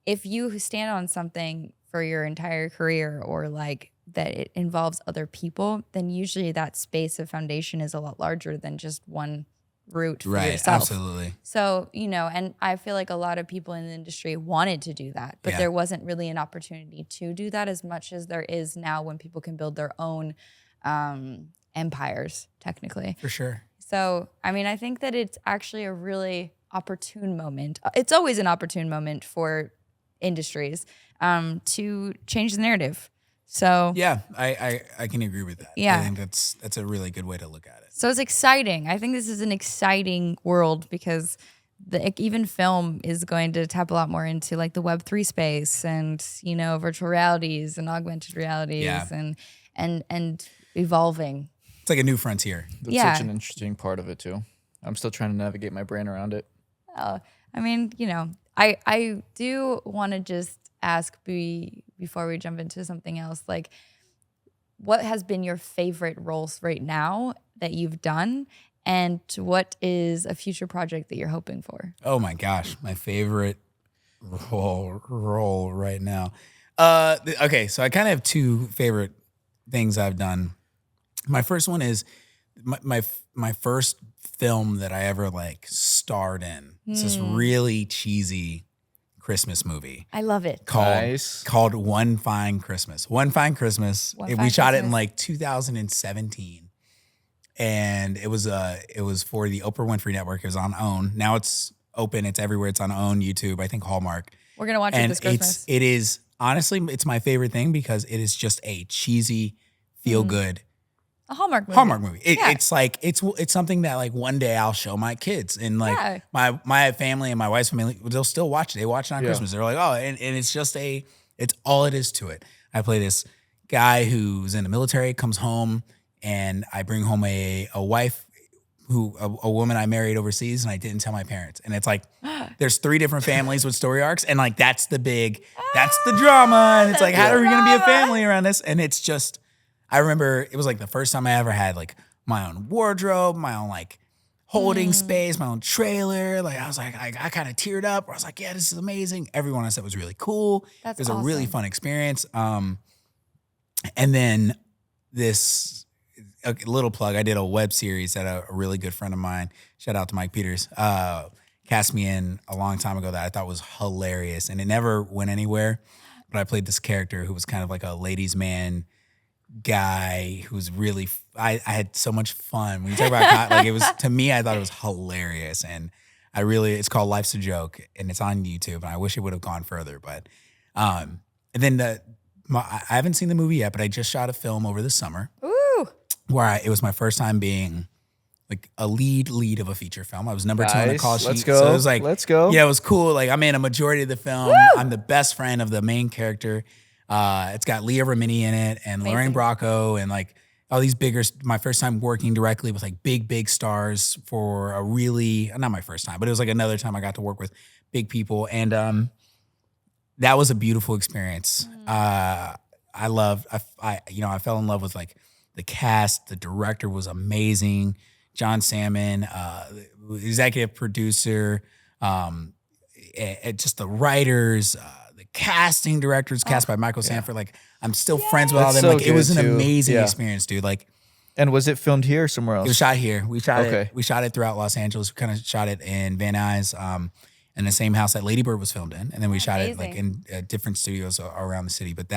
if you stand on something for your entire career or like that it involves other people, then usually that space of foundation is a lot larger than just one route for Right. yourself. Absolutely. So, and I feel like a lot of people in the industry wanted to do that, but Yeah. there wasn't really an opportunity to do that as much as there is now when people can build their own empires, technically. For sure. So, I think that it's actually a really opportune moment. It's always an opportune moment for industries to change the narrative. So, Yeah, I can agree with that. Yeah. I think that's a really good way to look at it. so it's exciting. I think this is an exciting world because even film is going to tap a lot more into like the Web3 space and, virtual realities and augmented realities Yeah. and evolving. It's like a new frontier. That's Yeah. such an interesting part of it too. I'm still trying to navigate my brain around it. I do want to just ask before we jump into something else, like what has been your favorite roles right now that you've done? And what is a future project that you're hoping for? Oh my gosh, my favorite role right now. Okay, so I kind of have two favorite things I've done. My first one is my first film that I ever like starred in. It's this really cheesy Christmas movie I love it. Nice. called One Fine Christmas. One Fine Christmas. One we Fine shot it in Christmas. like 2017. and it was for the Oprah Winfrey Network. It was on OWN. Now it's open. It's everywhere. It's on OWN, YouTube. I think Hallmark. We're gonna watch it And this Christmas. it is honestly, it's my favorite thing because it is just a cheesy, feel good A Hallmark movie. Hallmark movie. Yeah. It's like it's something that like one day I'll show my kids, and like my family and my wife's family, they'll still watch it. They watch it on Christmas. They're like, oh, and it's just it's all it is to it. I play this guy who's in the military, comes home, and I bring home a wife a woman I married overseas, and I didn't tell my parents. And it's like there's 3 different families with story arcs, and like that's the drama. And it's like, how are we gonna be a family around this? And it's just, I remember it was like the first time I ever had like my own wardrobe, my own like holding space, my own trailer. Like I was like, I kind of teared up. I was like, yeah, this is amazing. Everyone I said was really cool. It was a really fun experience. And then this, a little plug, I did a web series that a really good friend of mine, shout out to Mike Peters, cast me in a long time ago that I thought was hilarious. And it never went anywhere, but I played this character who was kind of like a ladies' man guy who's really, I had so much fun. When you talk about, like, it was, to me, I thought it was hilarious. And it's called Life's a Joke, and it's on YouTube. And I wish it would have gone further, but, and then I haven't seen the movie yet, but I just shot a film over the summer. Ooh. Where it was my first time being like a lead of a feature film. I was number 2 on the call sheet. Let's go. So it was like, let's go. Yeah, it was cool. Like I'm in a majority of the film. Woo! I'm the best friend of the main character. It's got Leah Remini in it and Lorraine Bracco and like all these my first time working directly with like big stars for a really, not my first time, but it was like another time I got to work with big people. And that was a beautiful experience. I fell in love with like the cast. The director was amazing. John Salmon, executive producer, just the writers, the casting directors, cast by Michael Sanford. Like I'm still friends with all them. So like it was an good, too. amazing experience, dude. Like, And was it filmed here or somewhere else? it was shot here. We shot Okay. it. We shot it throughout Los Angeles. We kind of shot it in Van Nuys, in the same house that Lady Bird was filmed in, and then we shot it like in different studios around the city. But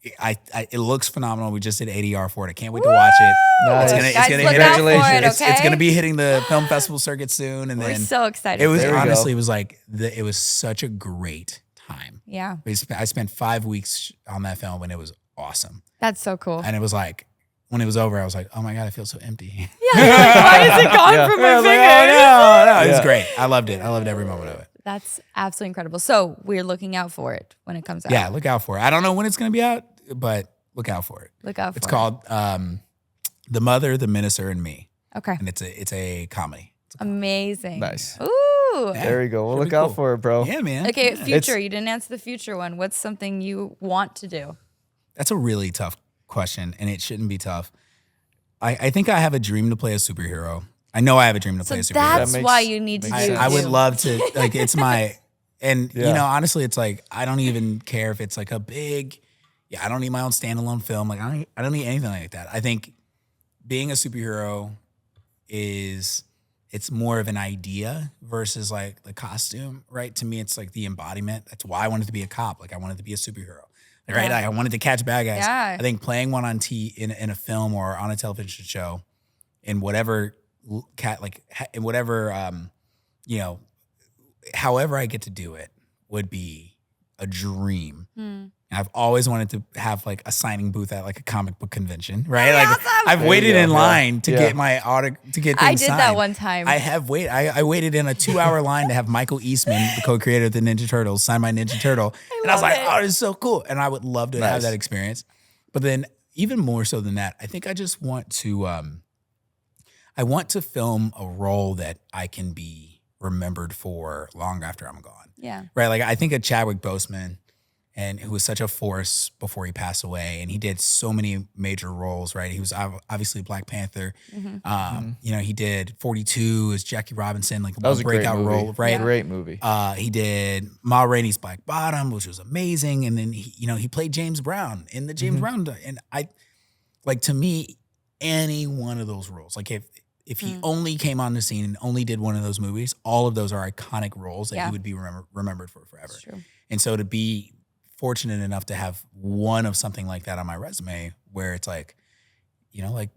it looks phenomenal. We just did ADR for it. I can't wait to watch it. Nice. Guys, look out for it, okay? It's gonna be hitting the film festival circuit soon, and We're then so excited. it was There we honestly, go. it was like it was such a great time. Yeah. I spent 5 weeks on that film, and it was awesome. That's so cool. And it was like when it was over, I was like, oh my god, I feel so empty. Yeah. You're like, why is it gone from my I was like, fingers? oh, no, it was great. I loved it. I loved every moment of it. That's absolutely incredible. So we're looking out for it when it comes out. Yeah, look out for it. I don't know when it's gonna be out, but look out for it. Look out for it. It's called The Mother, the Minister, and Me. Okay. And it's a comedy. Amazing. Nice. Ooh. Yeah. There you go. We'll Should look be out cool. for it, bro. Yeah, man. Okay, Yeah. future. You didn't answer the future one. What's something you want to do? That's a really tough question, and it shouldn't be tough. I think I have a dream to play a superhero. I know I have a dream to So play a superhero. that's That why makes- you need to do makes it. sense. I would too. love to, like, it's my, and Yeah. you know, honestly, it's like, I don't even care if it's like a big, I don't need my own standalone film. Like, I don't need anything like that. I think being a superhero it's more of an idea versus like the costume, right? To me, it's like the embodiment. That's why I wanted to be a cop. Like I wanted to be a superhero, right? Yeah. Like I wanted to catch bad guys. Yeah. I think playing one on in a film or on a television show, in whatever in whatever however I get to do it would be a dream. And I've always wanted to have like a signing booth at like a comic book convention, right? Like awesome. I've There waited you go. in line to Yeah. get my to get things I did signed. that one time. I have I waited in a 2-hour line to have Michael Eastman, the co-creator of the Ninja Turtles, sign my Ninja Turtle. And I was love like, it. oh, this is so cool. And I would love to have Nice. that experience. But then even more so than that, I think I just want to I want to film a role that I can be remembered for long after I'm gone. Yeah. Right? Like I think of Chadwick Boseman, and who was such a force before he passed away. And he did so many major roles, right? He was obviously Black Panther. You know, he did 42 as Jackie Robinson, like That was a great breakout movie. role, right? Great movie. He did Ma Rainey's Black Bottom, which was amazing. And then he played James Brown in the James Brown. And I, like, to me, any one of those roles, like if he only came on the scene and only did one of those movies, all of those are iconic roles that Yeah. he would be remembered for forever. It's true. And so to be fortunate enough to have one of something like that on my resume, where it's like, you know, like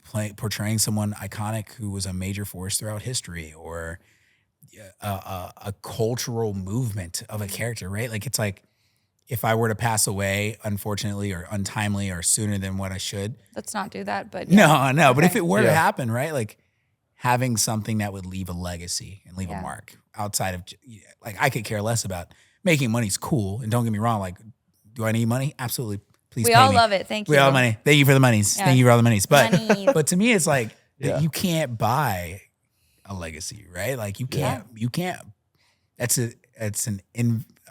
portraying someone iconic who was a major force throughout history, or a cultural movement of a character, right? Like, it's like, if I were to pass away, unfortunately, or untimely, or sooner than what I should. Let's not do that, but yeah. No. But if Okay. it were to Yeah. happen, right? Like, having something that would leave a legacy and leave a Yeah. mark outside of, like, I could care less about making money's cool. And don't get me wrong, like, do I need money? Absolutely. Please We pay all me. love it. Thank We you. all have money. Thank you for the monies. Yeah. Thank you for all the monies. But Monies. but to me, it's like Yeah. you can't buy a legacy, right? Like, you can't. It's an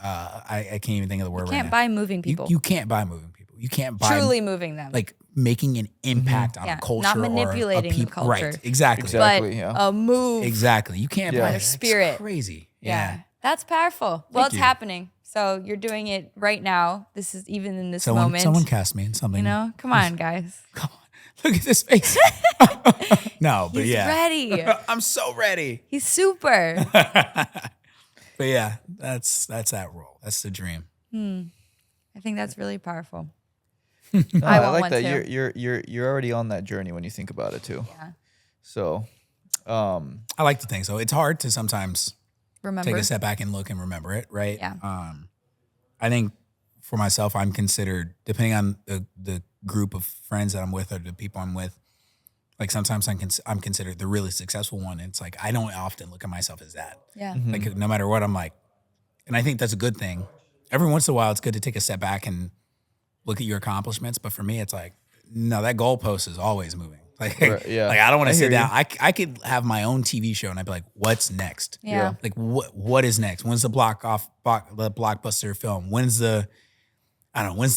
I can't even think of the word right Can't now. buy moving people. You can't buy moving people. You can't buy Truly moving them. like making an impact on Yeah, a culture, not or manipulating a the people. culture. Right? Exactly. Exactly. but yeah. a move. Exactly. You can't Yeah. buy Their it. It's spirit. crazy. Yeah. That's powerful. Well, it's you. happening. So you're doing it right now. This is even in this moment. Someone cast me in something. You know, come on, guys. Come on. Look at this face. No, but He's yeah. ready. I'm so ready. He's super. But yeah, that's that role. That's the dream. I think that's really powerful. No, I I want like one that. too. You're already on that journey when you think about it too. Yeah. So, I like to think so. It's hard to sometimes Remember? take a step back and look and remember it, right? Yeah. I think for myself, I'm considered, depending on the group of friends that I'm with or the people I'm with, like, sometimes I'm considered the really successful one. And it's like, I don't often look at myself as that. Yeah. Like, no matter what, I'm like, and I think that's a good thing. Every once in a while, it's good to take a step back and look at your accomplishments. But for me, it's like, no, that goalpost is always moving. Like, Right, yeah. like, I don't want I to sit hear down. I could have my own TV show and I'd be like, what's next? Yeah. Like, what is next? When's the blockbuster film? When's the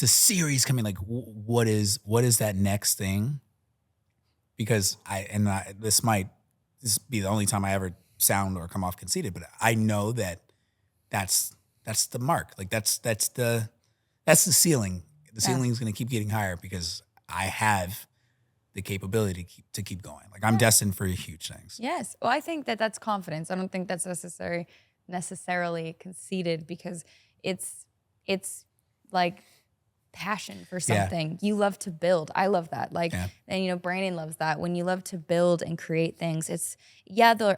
series coming? Like, what is that next thing? Because this might be the only time I ever sound or come off conceited, but I know that that's the mark. Like, that's the ceiling. The ceiling is going to keep getting higher because I have the capability to keep going. Like, I'm destined for huge things. Yes. Well, I think that that's confidence. I don't think that's necessarily conceited, because it's like passion for something. You love to build. I love that. Like, and you know, Brandon loves that. When you love to build and create things, it's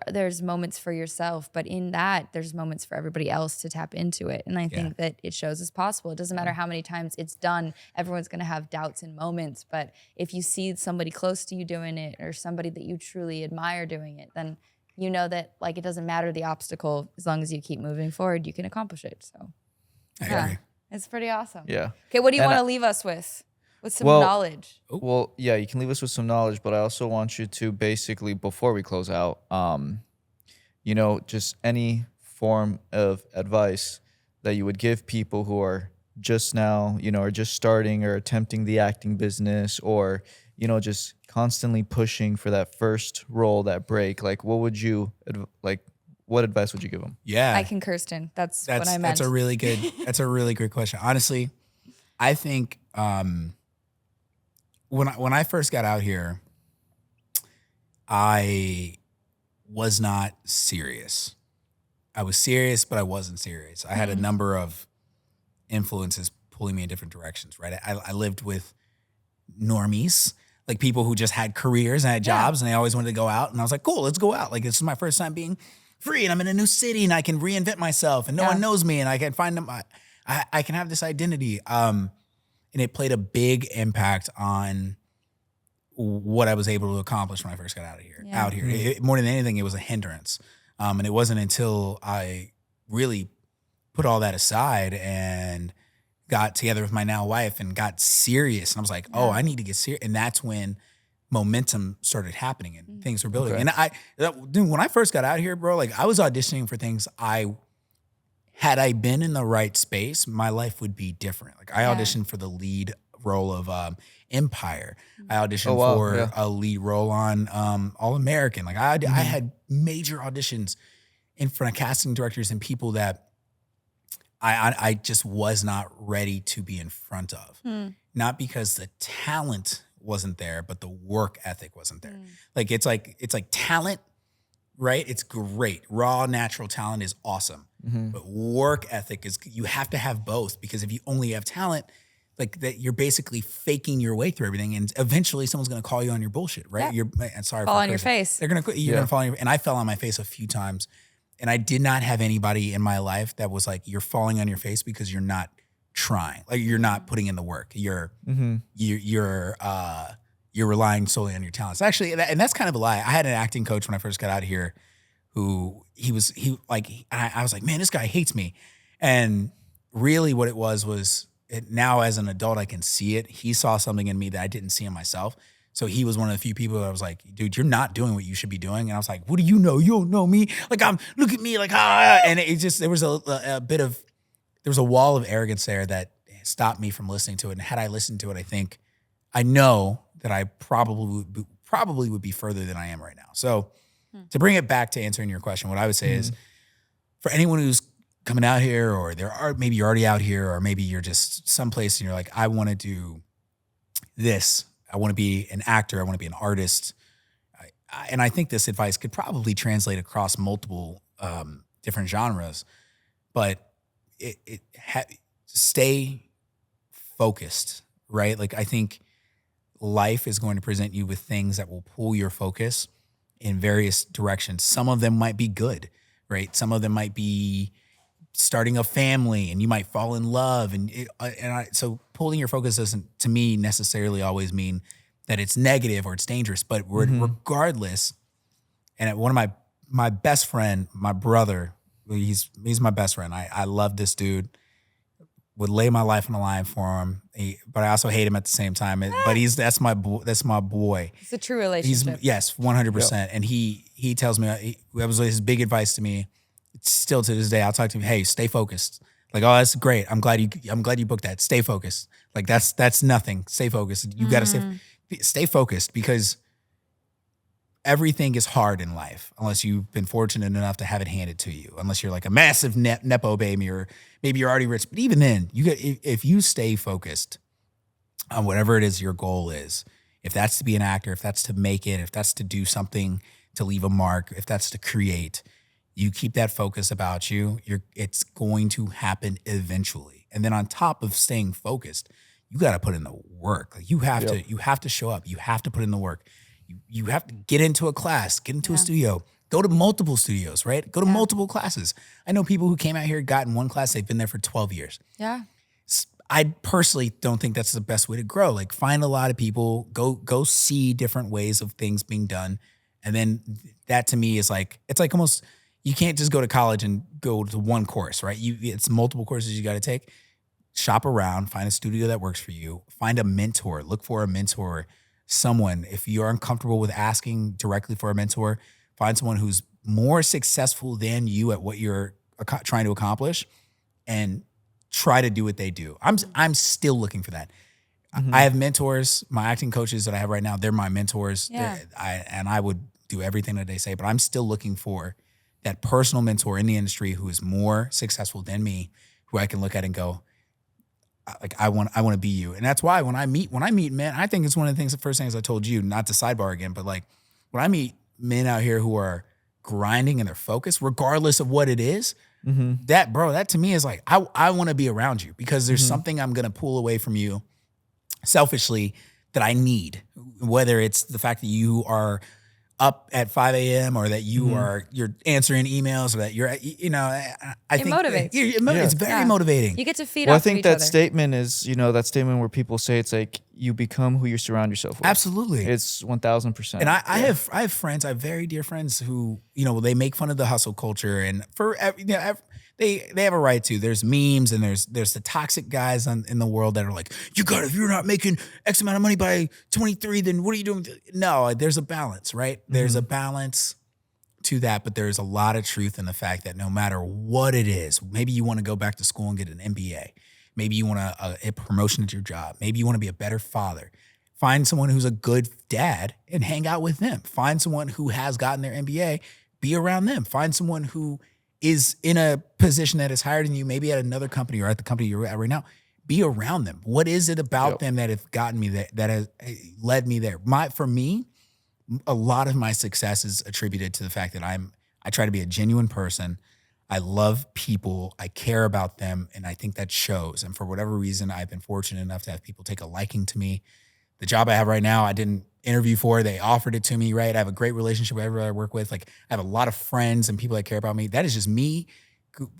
there's moments for yourself, but in that there's moments for everybody else to tap into it. And I think that it shows it's possible. It doesn't matter how many times it's done. Everyone's going to have doubts and moments, but if you see somebody close to you doing it, or somebody that you truly admire doing it, then you know that, like, it doesn't matter the obstacle. As long as you keep moving forward, you can accomplish it. So I agree. it's pretty awesome. yeah. Okay, what do you And want I- to leave us with? With some Well- knowledge. Well, yeah, you can leave us with some knowledge, but I also want you to basically, before we close out, you know, just any form of advice that you would give people who are just now, you know, or just starting or attempting the acting business, or, you know, just constantly pushing for that first role, that break. Like, what would you, what advice would you give them? Yeah. I can Kirsten. That's what I meant. That's a really good question. Honestly, I think when I first got out here, I was not serious. I was serious, but I wasn't serious. I had a number of influences pulling me in different directions, right? I lived with normies, like people who just had careers and had jobs and they always wanted to go out. And I was like, cool, let's go out. Like, this is my first time being free and I'm in a new city and I can reinvent myself and no one knows me and I can find them. I can have this identity. And it played a big impact on what I was able to accomplish when I first got out here. More than anything, it was a hindrance. And it wasn't until I really put all that aside and got together with my now wife and got serious. And I was like, oh, I need to get serious. And that's when momentum started happening and things were building. Okay. And dude, when I first got out here, bro, like, I was auditioning for things had I been in the right space, my life would be different. Like, I auditioned for the lead role of Empire. I auditioned for a lead role on All American. Like, I had major auditions in front of casting directors and people that I just was not ready to be in front of. Not because the talent wasn't there, but the work ethic wasn't there. Like, it's like talent, right? It's great. Raw, natural talent is awesome. But work ethic is, you have to have both, because if you only have talent, like that you're basically faking your way through everything, and eventually someone's going to call you on your bullshit, right? Yeah. And sorry, Fall for on your cursing. face. You're gonna fall on your, and I fell on my face a few times, and I did not have anybody in my life that was like, you're falling on your face because you're not trying, like you're not putting in the work. You're relying solely on your talents. Actually, and that's kind of a lie. I had an acting coach when I first got out of here, who I was like, man, this guy hates me, and really what it was. Now as an adult, I can see it. He saw something in me that I didn't see in myself. So he was one of the few people that I was like, dude, you're not doing what you should be doing. And I was like, what do you know? You don't know me. Like, look at me like, and it just, there was a wall of arrogance there that stopped me from listening to it. And had I listened to it, I know that I probably would be further than I am right now. So to bring it back to answering your question, what I would say is, for anyone who's coming out here, or maybe you're already out here, or maybe you're just someplace and you're like, I want to do this. I want to be an actor. I want to be an artist. And I think this advice could probably translate across multiple different genres, but stay focused, right? Like, I think life is going to present you with things that will pull your focus in various directions. Some of them might be good, right? Some of them might be starting a family, and you might fall in love, so pulling your focus doesn't, to me, necessarily always mean that it's negative or it's dangerous. But regardless, and one of my best friend, my brother, he's my best friend. I love this dude. Would lay my life on the line for him, but I also hate him at the same time. But that's my boy. It's a true relationship. Yes, 100%. And he tells me, that was his big advice to me. Still to this day, I'll talk to him. Hey, stay focused. Like, oh, that's great. I'm glad you booked that. Stay focused. Like, that's nothing. Stay focused. You got to stay focused, because everything is hard in life unless you've been fortunate enough to have it handed to you. Unless you're like a massive nepo baby, or maybe you're already rich. But even then, if you stay focused on whatever it is your goal is, if that's to be an actor, if that's to make it, if that's to do something to leave a mark, if that's to create, you keep that focus about you, it's going to happen eventually. And then on top of staying focused, you got to put in the work. Like, you have to show up. You have to put in the work. You have to get into a class, get into a studio, go to multiple studios, right? Go to multiple classes. I know people who came out here, got in one class, they've been there for 12 years. Yeah. I personally don't think that's the best way to grow. Like, find a lot of people, go see different ways of things being done. And then that, to me, is like, it's like almost, you can't just go to college and go to one course, right? It's multiple courses you got to take. Shop around, find a studio that works for you, find a mentor, look for a mentor, someone. If you're uncomfortable with asking directly for a mentor, find someone who's more successful than you at what you're trying to accomplish, and try to do what they do. I'm still looking for that. I have mentors. My acting coaches that I have right now, they're my mentors. Yeah. I would do everything that they say, but I'm still looking for that personal mentor in the industry who is more successful than me, who I can look at and go, like, I want to be you. And that's why when I meet men, I think it's one of the things, the first things I told you, not to sidebar again, but like, when I meet men out here who are grinding and they're focused, regardless of what it is, that to me is like, I want to be around you, because there's something I'm going to pull away from you selfishly that I need, whether it's the fact that you are up at 5 a.m. or that you're answering emails, or that you're, I think motivates. It's very motivating. You get to feed Well, I off think of each that other. statement is, that statement where people say it's like, you become who you surround yourself with. Absolutely. It's 1000%. And I have friends, I have very dear friends who, they make fun of the hustle culture, and they have a right to. There's memes, and there's the toxic guys in the world that are like, if you're not making X amount of money by 23, then what are you doing? No, there's a balance, right? There's a balance to that, but there's a lot of truth in the fact that no matter what it is, maybe you want to go back to school and get an MBA. Maybe you want a promotion at your job. Maybe you want to be a better father. Find someone who's a good dad and hang out with them. Find someone who has gotten their MBA, be around them. Find someone who is in a position that is higher than you, maybe at another company or at the company you're at right now. Be around them. What is it about them that have gotten me that has led me there? For me, a lot of my success is attributed to the fact that I try to be a genuine person. I love people. I care about them. And I think that shows. And for whatever reason, I've been fortunate enough to have people take a liking to me. The job I have right now, I didn't interview for. They offered it to me, right? I have a great relationship with everyone I work with. Like, I have a lot of friends and people that care about me. That is just me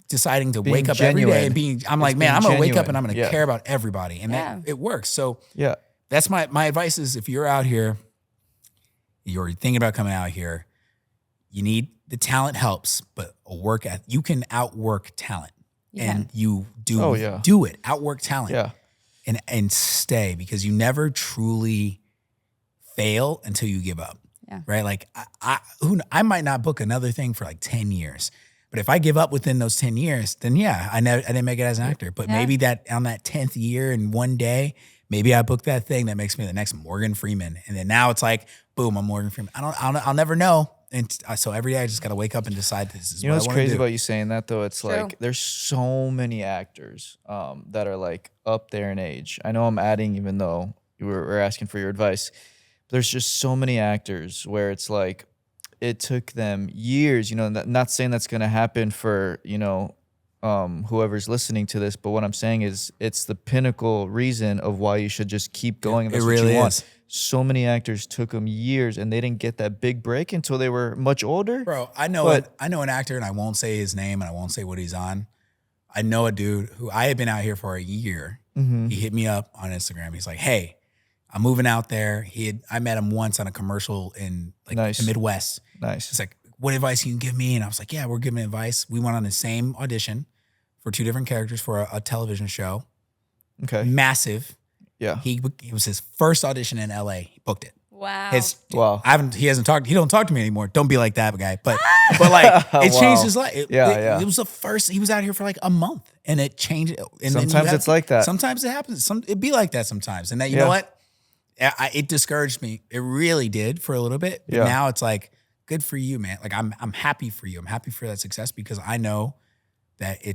deciding to wake up every day and I'm like, man, I'm going to wake up and I'm going to care about everybody. And that it works. So that's my advice is, if you're out here, you're thinking about coming out here, you need the talent helps, but you can outwork talent, and you do it. Outwork talent, and stay, because you never truly fail until you give up, right? Like I might not book another thing for like 10 years, but if I give up within those 10 years, then I didn't make it as an actor. But maybe that on that 10th year and one day, maybe I booked that thing that makes me the next Morgan Freeman, and then now it's like, boom, I'm Morgan Freeman. I'll never know. And so every day I just got to wake up and decide this is what I want to do. What's crazy about you saying that, though? It's like there's so many actors that are like up there in age. I know I'm adding, even though we're asking for your advice. There's just so many actors where it's like it took them years, not saying that's going to happen for, whoever's listening to this. But what I'm saying is it's the pinnacle reason of why you should just keep going. And that's it really what you want. is. So many actors took them years and they didn't get that big break until they were much older. Bro, I know an actor, and I won't say his name and I won't say what he's on. I know a dude who I had been out here for a year. He hit me up on Instagram. He's like, hey, I'm moving out there. I met him once on a commercial in the Midwest. Nice. He's like, what advice can you give me? And I was like, yeah, we're giving advice. We went on the same audition for 2 different characters for a television show. Okay. Massive. Yeah. It was his first audition in LA. He booked it. Wow. He don't talk to me anymore. Don't be like that, guy. But like it changed his life. It was the first, he was out here for like a month and it changed. And sometimes it's like that. Sometimes it happens. It'd be like that sometimes. And that, you know what? It discouraged me. It really did for a little bit. But now it's like, good for you, man. Like I'm happy for you. I'm happy for that success, because I know that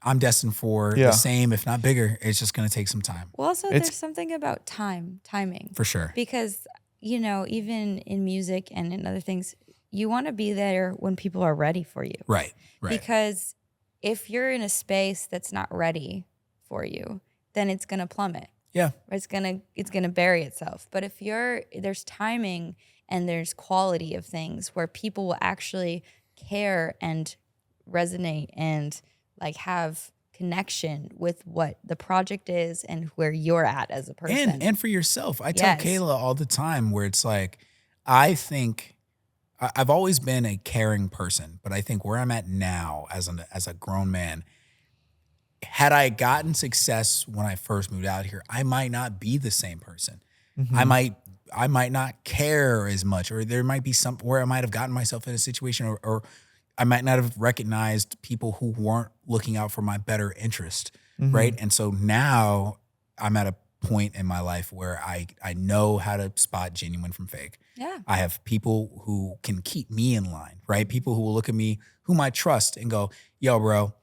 I'm destined for the same, if not bigger. It's just going to take some time. Well, also there's something about timing. For sure. Because, even in music and in other things, you want to be there when people are ready for you. Right. Because if you're in a space that's not ready for you, then it's going to plummet. Yeah. It's going to bury itself. But if there's timing and there's quality of things where people will actually care and resonate and like have connection with what the project is and where you're at as a person. And for yourself. I tell Kayla all the time, where it's like, I think I've always been a caring person, but I think where I'm at now as a grown man, had I gotten success when I first moved out here, I might not be the same person. I might not care as much, or there might be where I might have gotten myself in a situation, or I might not have recognized people who weren't looking out for my better interest, right? And so now I'm at a point in my life where I know how to spot genuine from fake. Yeah. I have people who can keep me in line, right? People who will look at me, whom I trust, and go, yo, bro,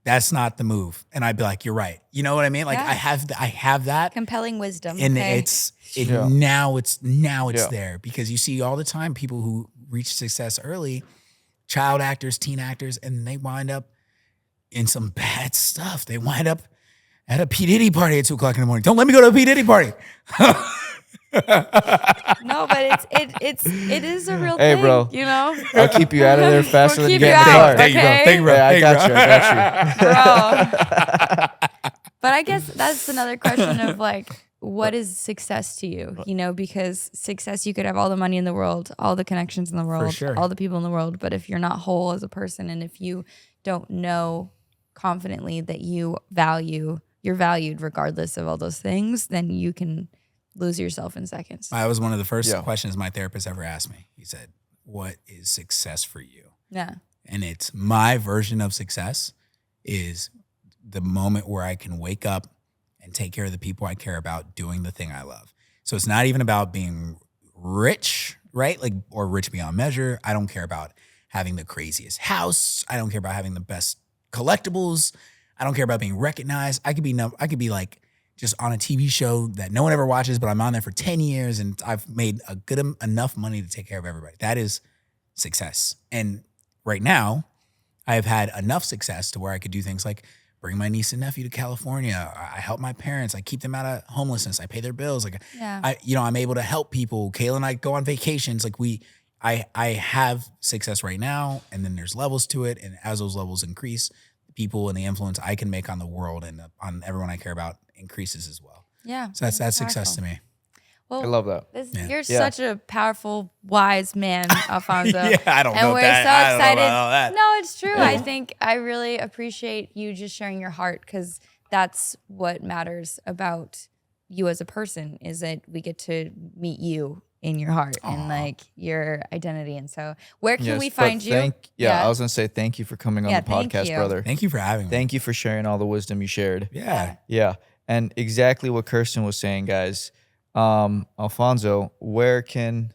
that's not the move. And I'd be like, you're right. You know what I mean? Like I have that. Compelling wisdom. And now it's there, because you see all the time people who reach success early, child actors, teen actors, and they wind up in some bad stuff. They wind up at a P. Diddy party at 2:00 in the morning. Don't let me go to a P. Diddy party. No, but it is a real thing. Hey, bro. I'll keep you out of there faster than you get in the car. Thank you, bro. Thank you, bro. I got you. Bro. But I guess that's another question of like, what is success to you? Because success, you could have all the money in the world, all the connections in the world, all the people in the world. But if you're not whole as a person, and if you don't know confidently that you're valued regardless of all those things, then you can lose yourself in seconds. That was one of the first questions my therapist ever asked me. He said, what is success for you? Yeah. And it's my version of success is the moment where I can wake up and take care of the people I care about doing the thing I love. So it's not even about being rich, right? Like, or rich beyond measure. I don't care about having the craziest house. I don't care about having the best collectibles. I don't care about being recognized. I could be like just on a TV show that no one ever watches, but I'm on there for 10 years and I've made a good enough money to take care of everybody. That is success. And right now, I have had enough success to where I could do things like bring my niece and nephew to California. I help my parents. I keep them out of homelessness. I pay their bills. Like Yeah. I'm able to help people. Kayla and I go on vacations. Like I have success right now, and then there's levels to it. And as those levels increase, the people and the influence I can make on the world and on everyone I care about increases as well. Yeah. So that's success to me. Well, I love that. You're such a powerful, wise man, Alfonso. Yeah, I don't know And we're that. so I don't know excited. about all that. No, it's true. I think I really appreciate you just sharing your heart, because that's what matters about you as a person, is that we get to meet you in your heart and like your identity. And so where can we find you? I was going to say thank you for coming on the thank podcast, you. brother. Thank you for having me. Thank you for sharing all the wisdom you shared. Yeah. Yeah. And exactly what Kirsten was saying, guys. Alfonso, where can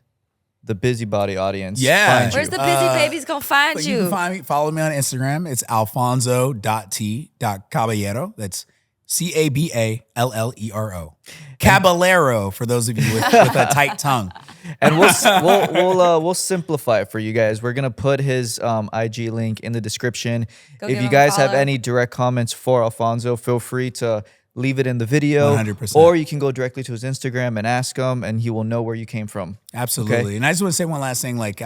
the busybody audience find you? Where's the busy babies gonna find you? You can find me, follow me on Instagram. It's alfonso.t.caballero. That's Caballero. Caballero, for those of you with a tight tongue. And we'll simplify it for you guys. We're gonna put his IG link in the description. Go if give you him a guys have follow. any direct comments for Alfonso, feel free to leave it in the video, 100%. or you can go directly to his Instagram and ask him, and he will know where you came from. Absolutely. Okay? And I just want to say one last thing. Like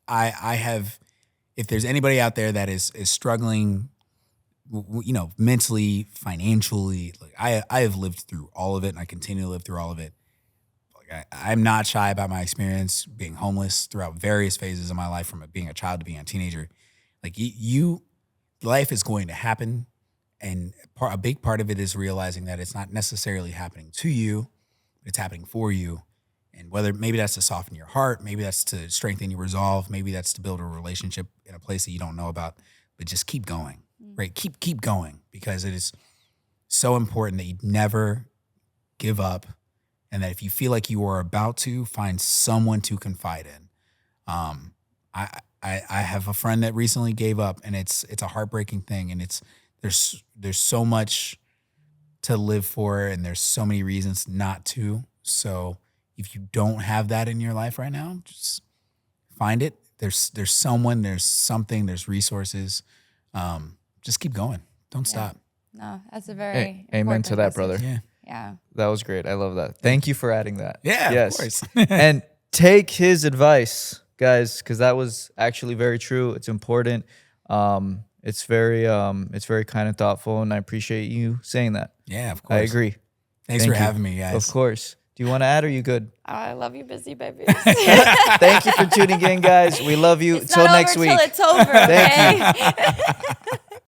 I have, if there's anybody out there that is struggling, mentally, financially, like I have lived through all of it, and I continue to live through all of it. Like I'm not shy about my experience being homeless throughout various phases of my life, from being a child to being a teenager. Like life is going to happen. And a big part of it is realizing that it's not necessarily happening to you, but it's happening for you. And whether maybe that's to soften your heart, maybe that's to strengthen your resolve, maybe that's to build a relationship in a place that you don't know about, but just keep going, right? Keep going, because it is so important that you never give up, and that if you feel like you are about to, find someone to confide in. I have a friend that recently gave up, and it's a heartbreaking thing, and there's so much to live for, and there's so many reasons not to. So if you don't have that in your life right now, just find it. There's someone, there's something, there's resources. Just keep going. Don't stop. No, that's a very amen important to that, message. brother. Yeah. That was great. I love that. Thank you for adding that. Yeah, yes. of course. And take his advice, guys, because that was actually very true. It's important. It's very kind and thoughtful, and I appreciate you saying that. Yeah, of course. I agree. Thanks Thank for you. having me, guys. Of course. Do you want to add, or are you good? I love you, busy babies. Thank you for tuning in, guys. We love you. It's Till not next over week. till it's over. Thank Okay?